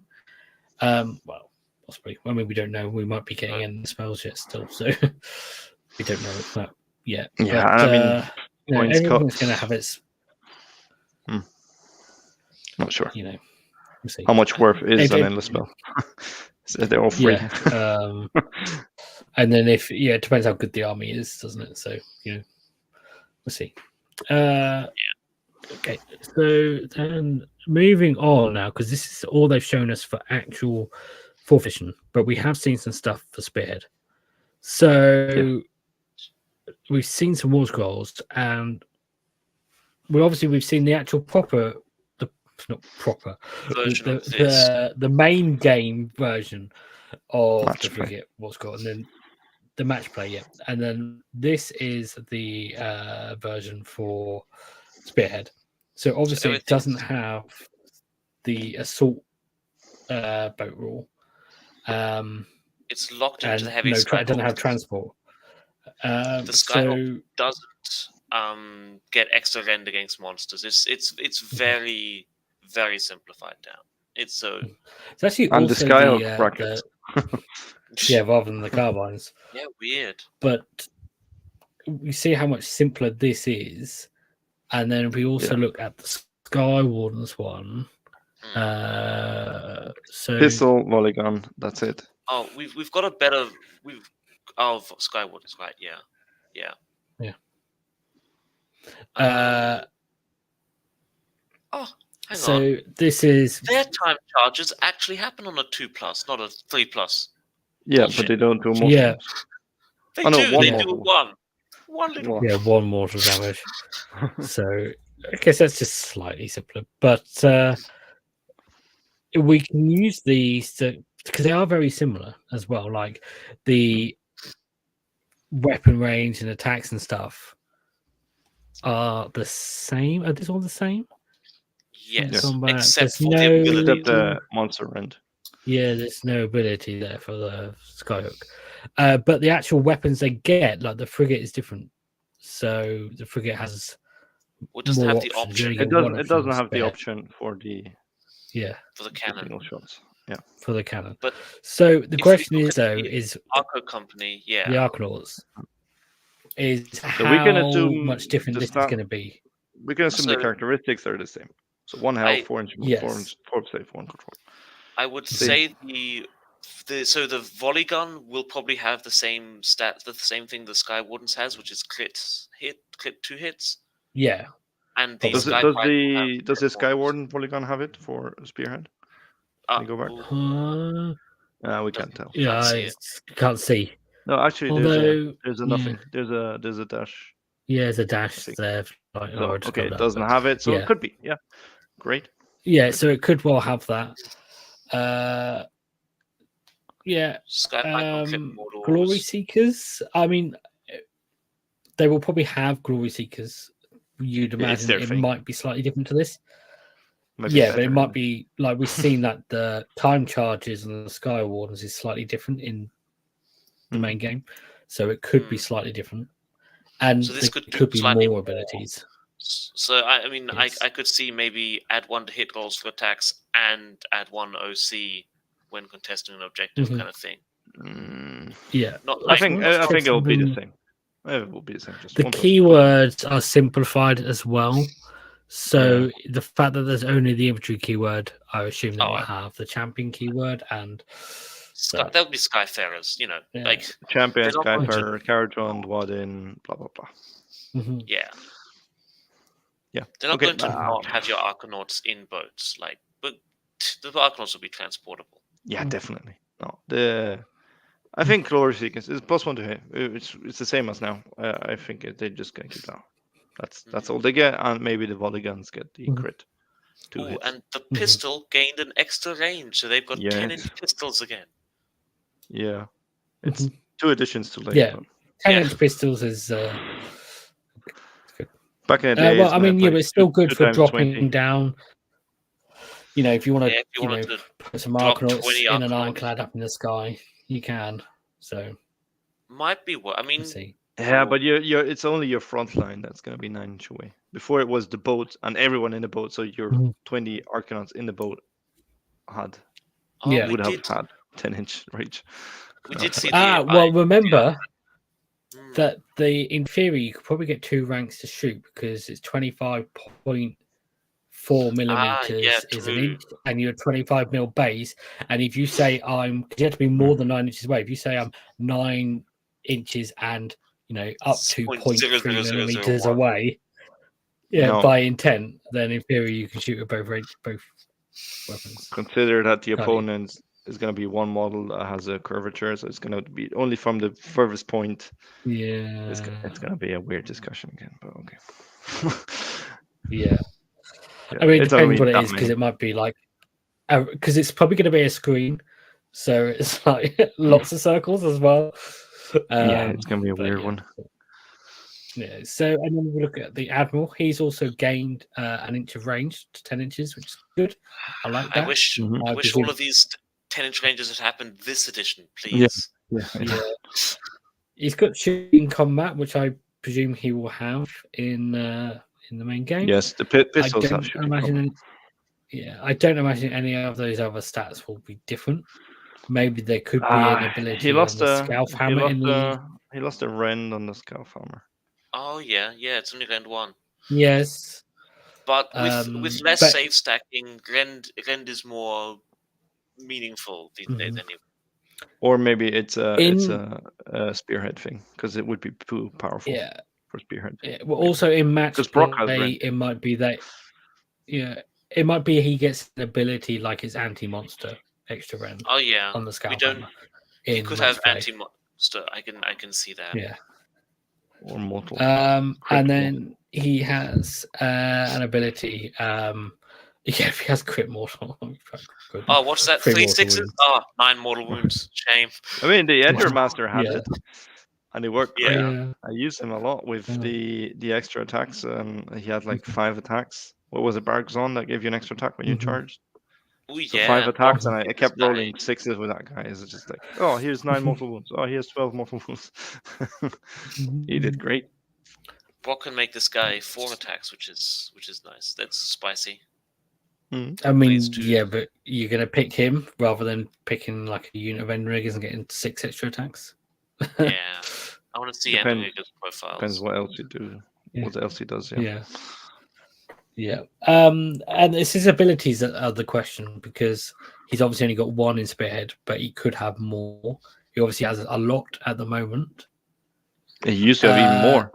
Well, possibly. I mean, we don't know. We might be getting in the spells yet still, so we don't know that yet. Yeah, but, I mean, points everything's cuts. going to have its. Not sure. We'll see. How much worth is an endless spell? So they're all free. Yeah. And then it depends how good the army is, doesn't it? So we'll see. Okay, so then moving on now, because this is all they've shown us for actual 4th edition, but we have seen some stuff for Spearhead. So we've seen some Warscrolls, and we've seen the actual not proper version of this. the main game version of Match the play. Frigate Warscroll, and then the match play, and then this is the version for Spearhead. So obviously it doesn't have the assault boat rule. It's locked into the heavy. It doesn't have transport. The Skyhawk doesn't get extra rend against monsters. It's very, very simplified down. It's actually and also the Skyhawk brackets. Rather than the carbines. Yeah, weird. But we see how much simpler this is, and then we also look at the Skywardens one. So Pistol, volley gun. That's it. Oh, we've got a better Skywardens, right? Yeah. Hang on. This is their time charges actually happen on a 2+, not a 3+. Yeah, Bullshit. but they don't do more. Yeah. They Oh, no, do. one They more. do one little. Yeah, 1 mortal damage. So I guess that's just slightly simpler, but we can use these because they are very similar as well. Like the weapon range and attacks and stuff are the same. Are these all the same? Yes, Combat. except There's for the ability. Except the monster rend. Yeah, there's no ability there for the Skyhook. But the actual weapons they get, like the frigate, is different. So the frigate has Well, it doesn't more have the options. You option. only It get one doesn't. It option doesn't have the spare. option for the For the cannon. single shots. Yeah. For the cannon. But so the if question we look is, though, at the is Arco Company, the yeah. Arkanauts, is So how we can assume much different the this is start- going to be. We can assume the So- characteristics are the same. So 1 health, 4 inch, Yes. 4 save, 1 control. I would See. say the volley gun will probably have the same stats, the same thing the Skywardens has, which is crit 2 hits. Yeah. And the Does Sky the Pride will have Skywarden polygon have it for Spearhead? Can you go back? We can't tell. Yeah, Can't see I it. can't see. No, actually, Although, there's a yeah. nothing. There's a dash. Yeah, there's a dash see. there. Like, So, I just okay, got it that, doesn't but- have it, so yeah. it could be. Yeah, great. Yeah, so it could well have that. Yeah. Sky Pride will models. Glory Seekers. I mean, they will probably have Glory Seekers. You'd Yeah, it's imagine their it thing. might be slightly different to this. Maybe Yeah, but better. it might be like we've seen that the time charges and the Skywardens is slightly different in the main game, so it could be slightly different, and So this there could do could be slightly more more. abilities. So I mean, Yes. I could see maybe add 1 to hit rolls for attacks and add 1 OC when contesting an objective, Mhm. kind of thing. Yeah, Not I like think it will be the same. It will be the same. Just the 1+. keywords are simplified as well. So the fact that there's only the infantry keyword, I assume that will have the champion keyword and that would be Skyfarers, you know, Yeah. like Champion, they're not going to- Skyfarer, Kharadron, Wadin, blah blah blah. Mhm. yeah. Yeah. They're not Okay, going to not have your Arkanauts in boats, like, but the Arkanauts will be transportable. Yeah, definitely. No, I think Glory Seekers is +1 to hit. It's the same as now. I think they just gonna keep that. That's all they get, and maybe the volley guns get the crit. 2 Ooh, hits. and the pistol gained an extra range, so they've got 10-inch Yes. pistols again. Yeah, it's 2 additions to late. Yeah. but 10-inch pistols is back in the day, well, I mean, yeah, but it's still good for dropping 20. down. You know, if you want Yeah, if you to, wanted to put some drop Arkanauts 20 in an Arkanauts. ironclad up in the sky, you can. So might be what I mean. let's see. Yeah, but it's only your front line that's gonna be 9 inch away. Before it was the boat and everyone in the boat, so your Mhm. 20 Arkanauts in the boat had Yeah. would have had 10-inch range. We did see the. Well, remember Hmm. that in theory you could probably get 2 ranks to shoot because it's 25.4 millimeters is an true. inch, and you're 25 mil base. And if you say you have to be more than 9 inches away. If you say I'm 9 inches and up to 0.3 millimeters 0.00001. away, No. by intent, then in theory you can shoot with both weapons. Consider that the Can't you? opponent is going to be one model that has a curvature, so it's going to be only from the furthest point. Yeah. It's going to be a weird discussion again, but okay. Yeah. Yeah, I mean, it it's only depends what it that is, because many. it might be like, because it's probably going to be a screen, so it's like lots of circles as well. Yeah, it's going to be a weird yeah. one. Yeah. So, and then we look at the Admiral. He's also gained an inch of range to 10 inches, which is good. I like that. I wish Mhm. I wish presume- all of these 10-inch ranges had happened this edition, please. Yeah. He's got shooting combat, which I presume he will have in the main game. Yes, the pistols have shooting combat. I don't imagine any of those other stats will be different. Maybe there could be an ability He lost on the a Scalf Hammer in the. he lost a rend on the Scalf Hammer. Oh yeah, it's only Rend 1. Yes. But with less save stacking, Rend is more meaningful these days anyway. Or maybe it's a Spearhead thing, because it would be too powerful for Spearhead. Yeah, well, also in match Brokk has play, rend. it might be that. Yeah, it might be he gets an ability like his anti-monster extra rend. Oh yeah, on the Scalf we don't. Hammer. He could have anti-monster. I can see that. Yeah. Or mortal. And then he has an ability. If he has crit mortal. Oh, what's that? 3 6s? 9 mortal wounds. Shame. I mean, the Edger Master has it, and it worked great. Yeah. I used him a lot with the extra attacks. He had like 5 attacks. What was it, Grungsson, that gave you an extra attack when you charged? Ooh, So 5 attacks, and I kept rolling 6s with that guy. It's just like, oh, here's 9 mortal wounds. Oh, he has 12 mortal wounds. He did great. Brokk can make this guy 4 attacks, which is nice. That's spicy. I mean, but you're going to pick him rather than picking like a unit of Endrineers and getting 6 extra attacks. Yeah, I want to see Endrineers profiles. Depends what else you do. What else he does. Yeah. And it's his abilities that are the question, because he's obviously only got 1 in Spearhead, but he could have more. He obviously has a lot at the moment. He used to have even more.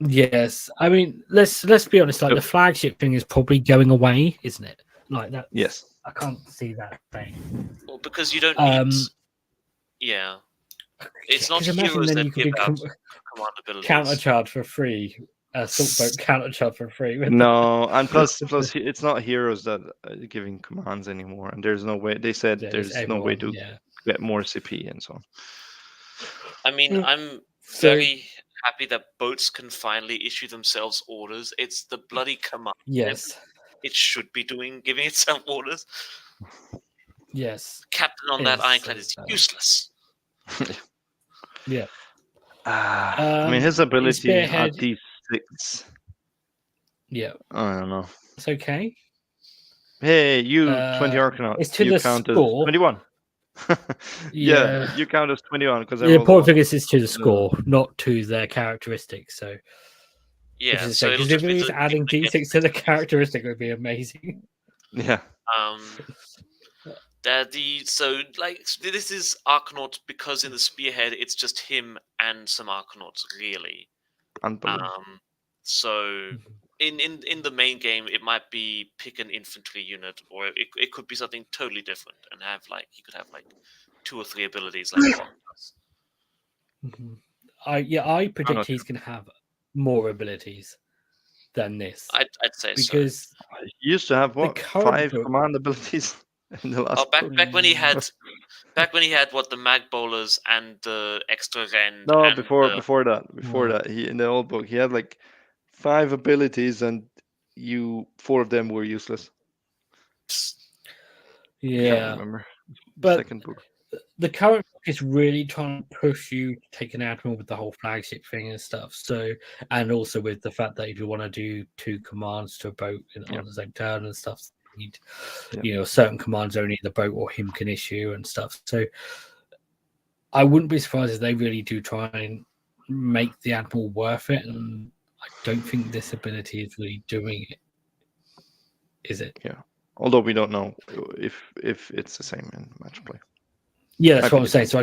Yes, I mean, let's be honest. Like the flagship thing is probably going away, isn't it? Like that. Yes. I can't see that thing. Well, because you don't need. Yeah. It's not heroes that give out command abilities. Countercharge for free. Assault boat countercharge for free. No, and plus, it's not heroes that are giving commands anymore, and there's no way. They said there's no way to get more CP and so on. I mean, I'm very happy that boats can finally issue themselves orders. It's the bloody command. Yes. It should be giving itself orders. Yes. Captain on that ironclad is useless. Yeah. I mean, his ability at D6. Yeah. I don't know. It's okay. Hey, you 20 Arkanaut. It's to you the count score. As 21. Yeah, you count as 21 because the important thing is it's to the score, not to their characteristics. So yeah, so because if he's adding D6 to the characteristic, it would be amazing. Yeah. This is Arkanaut because in the Spearhead it's just him and some Arkanauts really. So in the main game it might be pick an infantry unit, or it could be something totally different and have you could have 2 or 3 abilities like Brokk does. I predict he's going to have more abilities than this. I'd say because he used to have 5 command abilities in the last back when he had the mag bowlers and the extra rend. No, before that, he in the old book he had 5 abilities and 4 of them were useless. Yeah, I remember. But second book. the current book is really trying to push you to take an admiral with the whole flagship thing and stuff. So, and also with the fact that if you want to do 2 commands to a boat on the same turn and stuff, you need, certain commands only the boat or him can issue and stuff. So, I wouldn't be surprised if they really do try and make the admiral worth it. And I don't think this ability is really doing it. Is it? Yeah. Although we don't know if it's the same in match play. Yeah, that's what I'm saying. So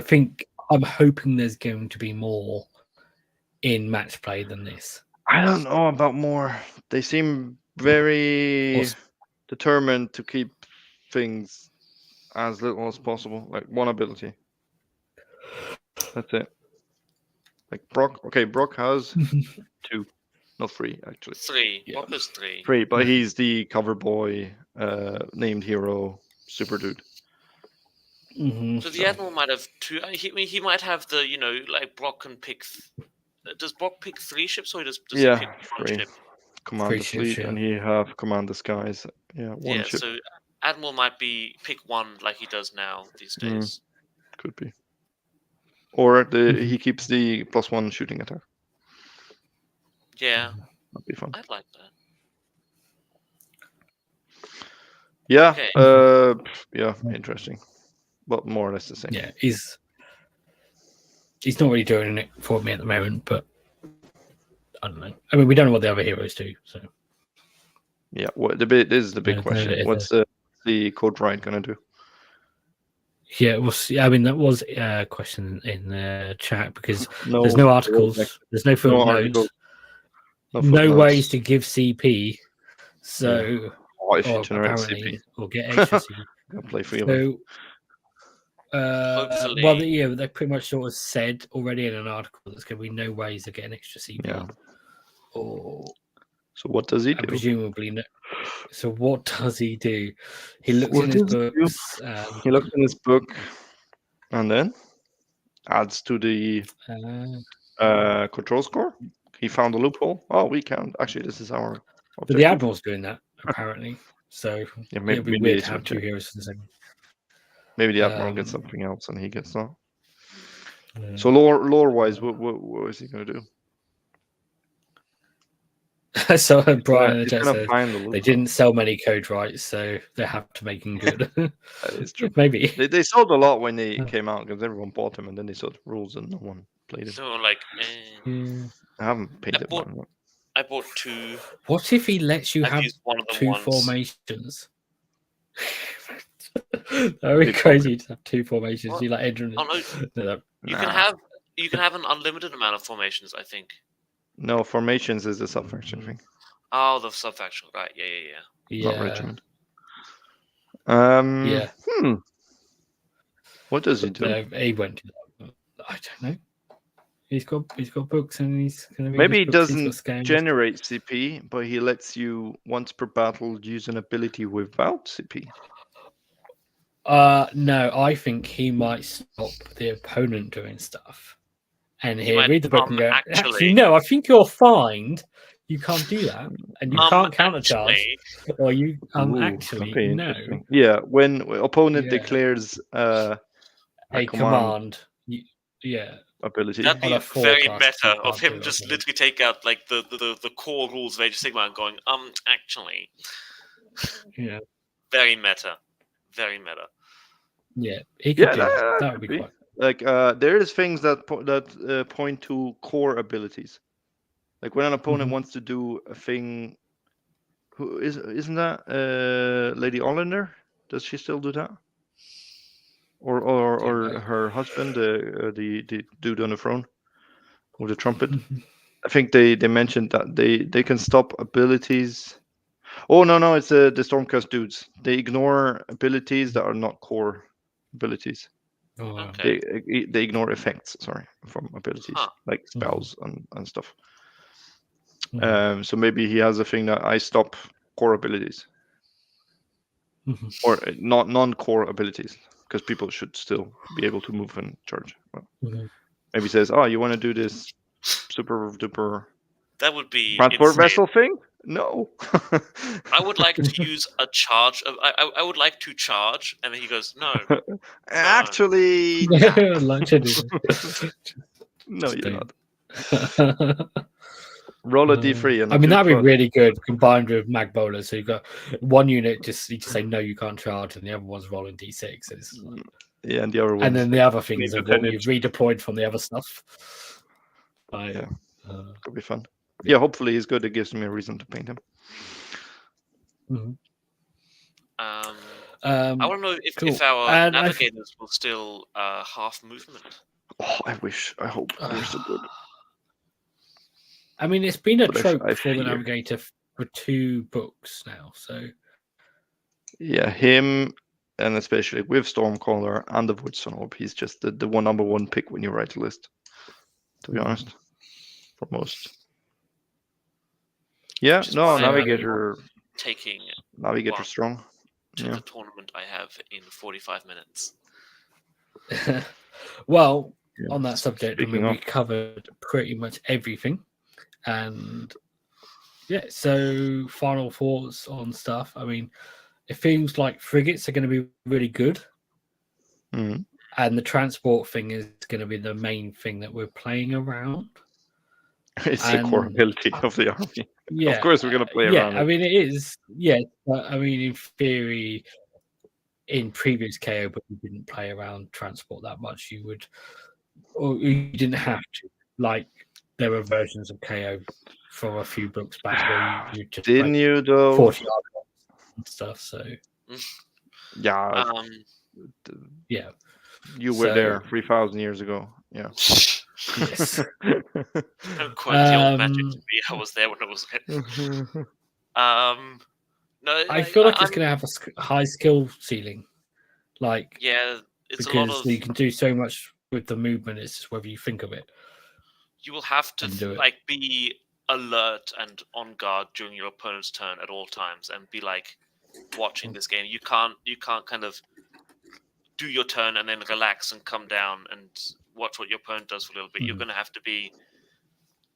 I'm hoping there's going to be more in match play than this. I don't know about more. They seem very determined to keep things as little as possible. Like 1 ability. That's it. Like Brokk. Okay, Brokk has 2, not 3 actually. 3. Brokk is 3. 3, but he's the cover boy, named hero, super dude. So the admiral might have 2. He might have the like Brokk can pick. Does Brokk pick 3 ships or does he pick 1 ship? Command the fleet, and he have command the skies. Yeah, 1 ship. So admiral might be pick 1 like he does now these days. Could be. Or he keeps the +1 shooting attack. Yeah, that'd be fun. I'd like that. Yeah, Okay. yeah, interesting, but more or less the same. Yeah, he's not really doing it for me at the moment, but I don't know. I mean, we don't know what the other heroes do, so. Yeah, this is the big question. What's the Code Right gonna do? Yeah, I mean, that was a question in the chat because there's no articles, there's no footnotes, no ways to give CP. So, if you generate CP, or get extra CP. I'll play for you. So, they pretty much sort of said already in an article there's going to be no ways to get an extra CP. Yeah. So what does he do? Presumably, no. So what does he do? He looks in his books. He looks in his book, and then adds to the control score. He found a loophole. Oh, we can actually. This is our objective. But the admiral's doing that apparently. So maybe it'd be weird to have 2 heroes for the same. Maybe the admiral gets something else, and he gets that. Yeah. So lore wise, what is he going to do? So Brian in the chat says they didn't sell many code rights, so they have to make them good. That is true. Maybe they sold a lot when they came out because everyone bought them, and then they saw the rules and no one played it. So like, I haven't painted one. I bought 2. What if he lets you have 2 formations? That would be crazy to have 2 formations. What? You like Endrineers. Oh, no. You can have an unlimited amount of formations, I think. No, formations is the sub-faction thing. Oh, the sub-faction, right? Yeah. Not regiment. Yeah. What does he do? He went. I don't know. He's got books and he's going to. Maybe he doesn't generate CP, but he lets you once per battle use an ability without CP. No, I think he might stop the opponent doing stuff. And here, read the book and go, actually, no, I think you're fined. You can't do that. And you can't countercharge. Or you actually, no. Yeah, when opponent declares a command. Ability. That'd be very meta of him just literally take out like the core rules of Age of Sigmar and going, actually. Yeah. Very meta. Very meta. Yeah, he could do that. That would be quite. Like there is things that point to core abilities. Like when an opponent wants to do a thing, isn't that Lady Ollander? Does she still do that? Or her husband, the dude on the throne with the trumpet? I think they mentioned that they can stop abilities. Oh no, it's the Stormcast dudes. They ignore abilities that are not core abilities. Oh, okay. They ignore effects, from abilities like spells and stuff. So maybe he has a thing that I stop core abilities or not non-core abilities because people should still be able to move and charge. Well, maybe he says, "Oh, you want to do this super duper that would be transport vessel thing? No. I would like to use a charge. I would like to charge, and then he goes, no. Actually, I'd like to do that. no, you're not. Not. Roll a d3 and I mean, that'd be 2+. really good combined with mag bowlers. So you've got one unit just you just say no, you can't charge, and the other one's rolling d6. Yeah, and the other one. And then the other things need are what to you've redeployed from the other stuff. Yeah, could be fun. Yeah, hopefully he's good. It gives me a reason to paint him. I want to know if our navigators will still half movement. Oh, I wish. I hope they're so good. I mean, it's been a trope for the navigator for 2 books now. So yeah, him, and especially with Stormcaller and the Woodson Orb, he's just the number one pick when you write a list. To be honest, for most. Yeah, no, navigator. Taking navigator strong. To the tournament I have in 45 minutes. Well, on that subject, I mean, we covered pretty much everything. And yeah, so final thoughts on stuff. I mean, it feels like frigates are going to be really good. And the transport thing is going to be the main thing that we're playing around. It's the core ability of the army. Yeah, of course we're going to play around. Yeah, I mean, it is. Yeah, but I mean, in theory, in previous KO, but you didn't play around transport that much. You would, or you didn't have to. Like, there were versions of KO from a few books back where you just didn't you though 40 and stuff. So yeah, yeah, you were there 3,000 years ago. Yeah. Yes. Don't quote the old magic to me. I was there when it was. No, I feel like it's going to have a high skill ceiling. Like, yeah, it's because a lot of you can do so much with the movement. It's just whether you think of it. You will have to like be alert and on guard during your opponent's turn at all times, and be like watching this game. You can't kind of do your turn and then relax and come down and watch what your opponent does for a little bit. You're going to have to be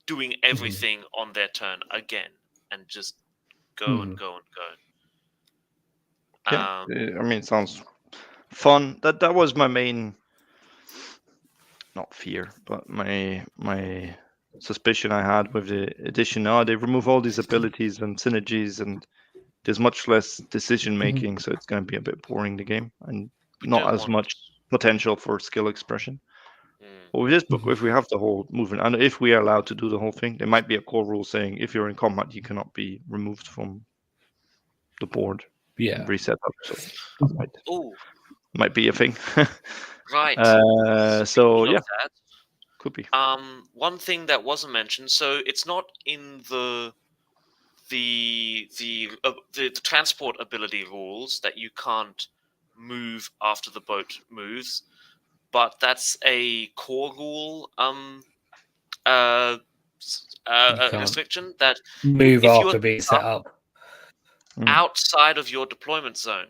doing everything on their turn again and just go and go and go. Yeah, I mean, it sounds fun. That was my main, not fear, but my suspicion I had with the edition. Now they remove all these abilities and synergies, and there's much less decision making, so it's going to be a bit boring, the game, and not as much potential for skill expression. But with this book, if we have the whole movement, and if we are allowed to do the whole thing, there might be a core rule saying if you're in combat, you cannot be removed from the board. Yeah, reset up. So might be a thing. Right. So yeah, could be. One thing that wasn't mentioned, so it's not in the transport ability rules that you can't move after the boat moves, but that's a core rule restriction that move after being set up outside of your deployment zone.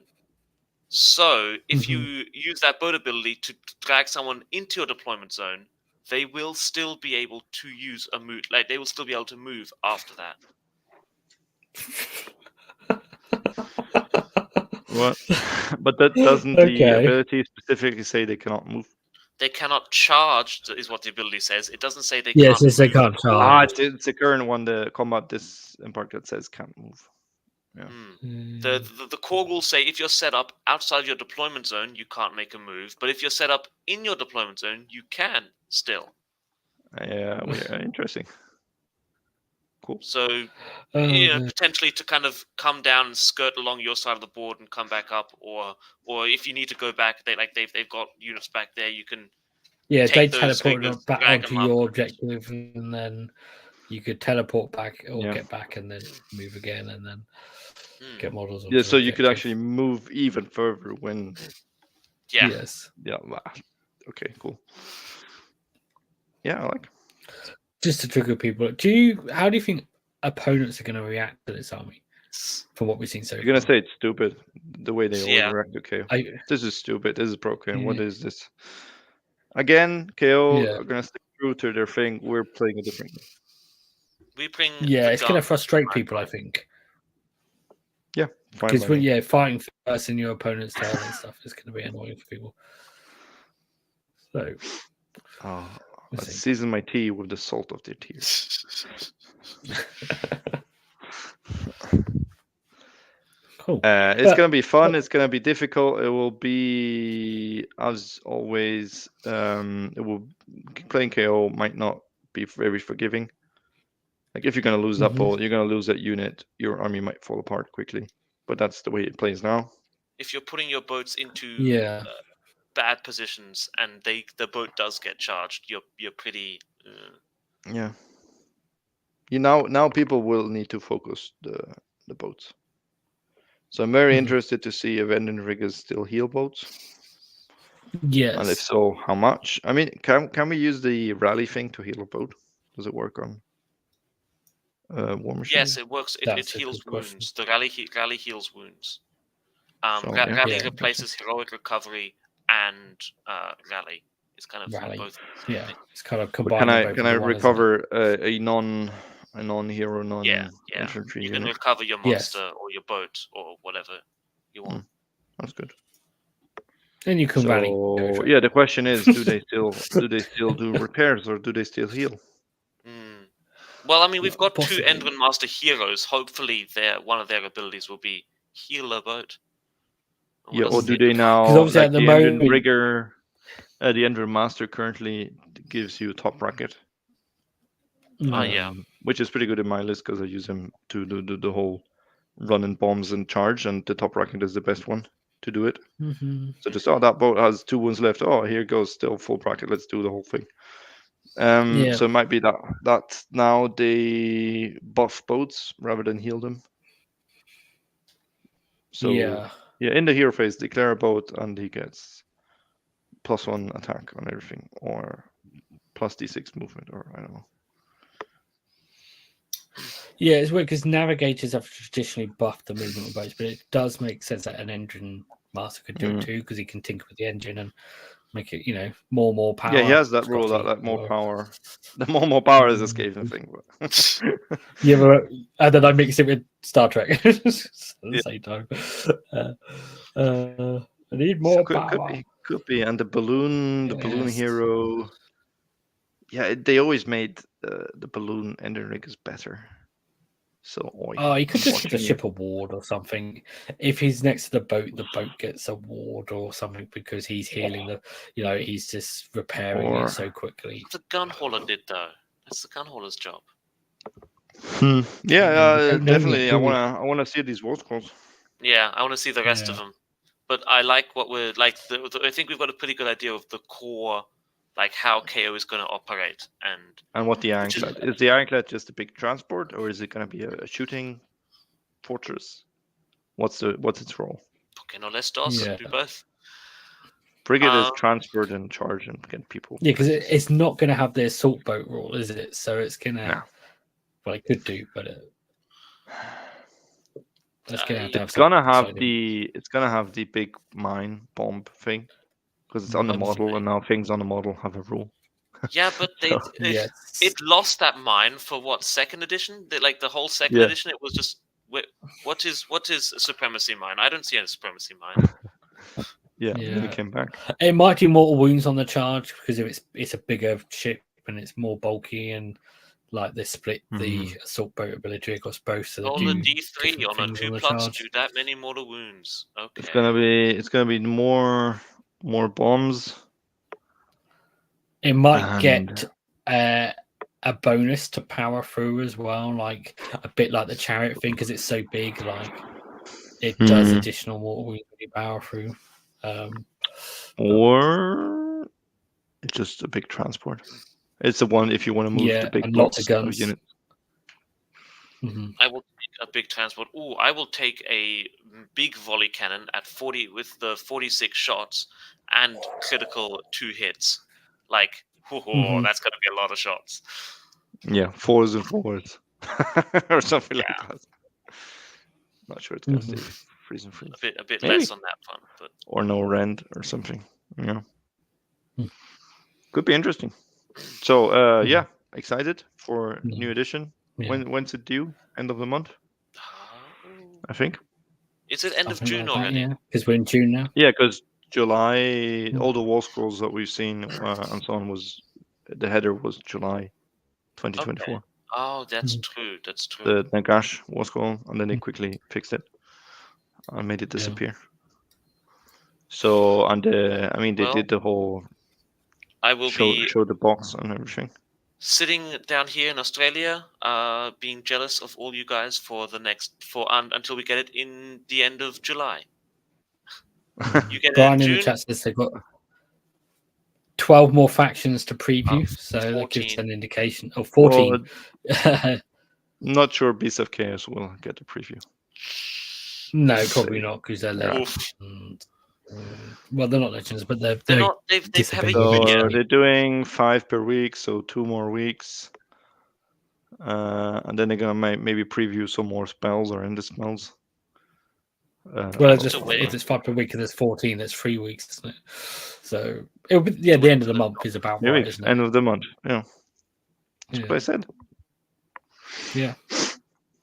So if you use that boat ability to drag someone into your deployment zone, they will still be able to use a move. Like, they will still be able to move after that. What? But that doesn't the ability specifically say they cannot move? They cannot charge, is what the ability says. It doesn't say they can't. Yes, they can't charge. It's the current one, the combat impact that says can't move. Yeah. The core rules say if you're set up outside your deployment zone, you can't make a move. But if you're set up in your deployment zone, you can still. Yeah, interesting. Cool. So, potentially to kind of come down and skirt along your side of the board and come back up, or if you need to go back, they've got units back there. You can they teleport back onto your objective, and then you could teleport back or get back and then move again, and then get models. Yeah, so you could actually move even further when. Yeah. Yes. Yeah. Okay. Cool. Yeah, I like. Just to trigger people, how do you think opponents are going to react to this army? From what we've seen so far, you're going to say it's stupid the way they all react to KO. This is stupid. This is broken. What is this? Again, KO are going to stick true to their thing. We're playing a different game. We bring. Yeah, it's going to gun. frustrate people, I think. Yeah, fine Because by when me. fighting first in your opponent's turn and stuff is going to be annoying for people. So, Let's see. season my tea with the salt of their tears. Cool. It's going to be fun. It's going to be difficult. It will be, as always, playing KO might not be very forgiving. Like if you're going to lose that boat, you're going to lose that unit, your army might fall apart quickly. But that's the way it plays now. If you're putting your boats into bad positions and the boat does get charged, you're pretty. Yeah. Now people will need to focus the boats. So I'm very interested to see if Endrineers still heal boats. Yes. And if so, how much? I mean, can we use the rally thing to heal a boat? Does it work on War Machine? Yes, it works. It heals wounds. The rally heals wounds. Rally replaces heroic recovery and rally. It's kind of rally. Both. Yeah, it's kind of combined. Can I recover a non-hero, non-infantry You unit? can recover your monster or your boat or whatever you want. That's good. And you can rally. Yeah, the question is, do they still do repairs or do they still heal? Well, I mean, we've got two Endrin Master heroes. Hopefully, one of their abilities will be heal a boat. Yeah, or do they now? Like the Endrin Rigger, the Endrin Master currently gives you top bracket. Yeah, which is pretty good in my list because I use him to do the whole running bombs and charge, and the top bracket is the best one to do it. So just that boat has 2 wounds left. Oh, here goes still full bracket. Let's do the whole thing. So it might be that now they buff boats rather than heal them. So yeah, in the hero phase, declare a boat and he gets +1 attack on everything, or plus D6 movement, or I don't know. Yeah, it's weird because navigators have traditionally buffed the movement of boats, but it does make sense that an Endrin Master could do it too, because he can tinker with the engine and make it, more power. Yeah, he has that rule that more power. The more power is a scathing thing. But yeah, and then I mix it with Star Trek at the same time. I need more power. Could be, and the balloon hero. Yeah, they always made the balloon Endrineers better. So he could just give the ship a ward or something. If he's next to the boat gets a ward or something because he's healing he's just repairing it so quickly. The gun hauler did though. That's the gun hauler's job. Yeah, definitely. I wanna see these Warscrolls. Yeah, I want to see the rest of them. But I like what we're like. I think we've got a pretty good idea of the core, like how KO is going to operate and what the Ironclad is. The Ironclad just a big transport, or is it going to be a shooting fortress? What's its role? Okay, no less DOS. Do both. Frigate is transport and charge and get people. Yeah, because it's not going to have the assault boat rule, is it? So it's going to. Well, it could do, but it's going to have the big mine bomb thing because it's on the model, and now things on the model have a rule. Yeah, but it lost that mine for what, 2nd edition? Like the whole 2nd edition, it was just what is a supremacy mine? I don't see a supremacy mine. Yeah, it came back. It might do mortal wounds on the charge because it's a bigger ship and it's more bulky, and like they split the assault boat ability across both. So on the D3 on a 2+ do that many mortal wounds. Okay, it's gonna be more bombs. It might get a bonus to power through as well, like a bit like the chariot thing, because it's so big. Like it does additional mortal wounds when you power through. Or it's just a big transport. It's the one if you want to move the big lots of guns. Unit. I will take a big transport. I will take a big volley cannon at 40 with the 46 shots and critical 2 hits. Like, that's going to be a lot of shots. Yeah, 4s and 4s or something like that. Not sure it's going to stay freezing free. A bit less on that front, but or no rend or something. Could be interesting. So excited for new edition. When's it due? End of the month, Oh. I think. Is it end of Something June like that, already? yeah, because we're in June now. Yeah, because July, all the Warscrolls that we've seen and so on the header was July 2024. Oh, that's true. That's true. The Nagash Warscroll, and then they Mm. quickly fixed it and made it disappear. So, and I mean, they did the whole I will be show the box and everything. sitting down here in Australia, being jealous of all you guys for the next until we get it in the end of July. You get Brian it in in the June. chat says they've got 12 more factions to preview, Oh, so that gives 14. an indication. Oh, 14. Not sure Beasts of Chaos will get a preview. No, probably not, because they're Oof. legends. Well, they're not legends, but they're not. They've have a dissipating year. eventually. They're doing 5 per week, so 2 more weeks. And then they're gonna maybe preview some more spells or end spells. Well, if it's 5 per week and there's 14, that's 3 weeks, isn't it? So it'll be, the end of the month is about right, isn't it? End of the month, yeah. That's what I said. Yeah.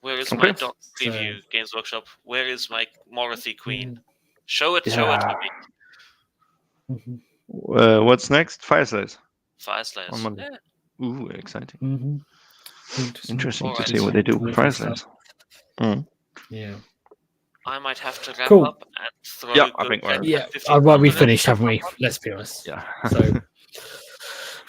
Where is my dot preview, Games Workshop? Where is my Morathi Queen? Show it to me. What's next? Fire Slays. Fire Slays. On Monday. Yeah. Ooh, exciting. Interesting to see what they do with Fire Slays. Yeah. I might have to wrap up and throw. Yeah, I think well, we finished, haven't we? Let's be honest. Yeah. So,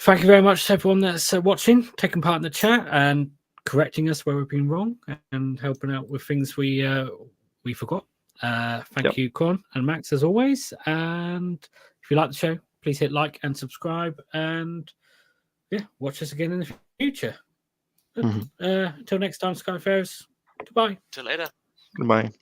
thank you very much to everyone that's watching, taking part in the chat, and correcting us where we've been wrong, and helping out with things we forgot. Thank you, Krohn and Max, as always. And if you like the show, please hit like and subscribe, and watch us again in the future. Until next time, Skyfarers. Goodbye. Till later. Goodbye.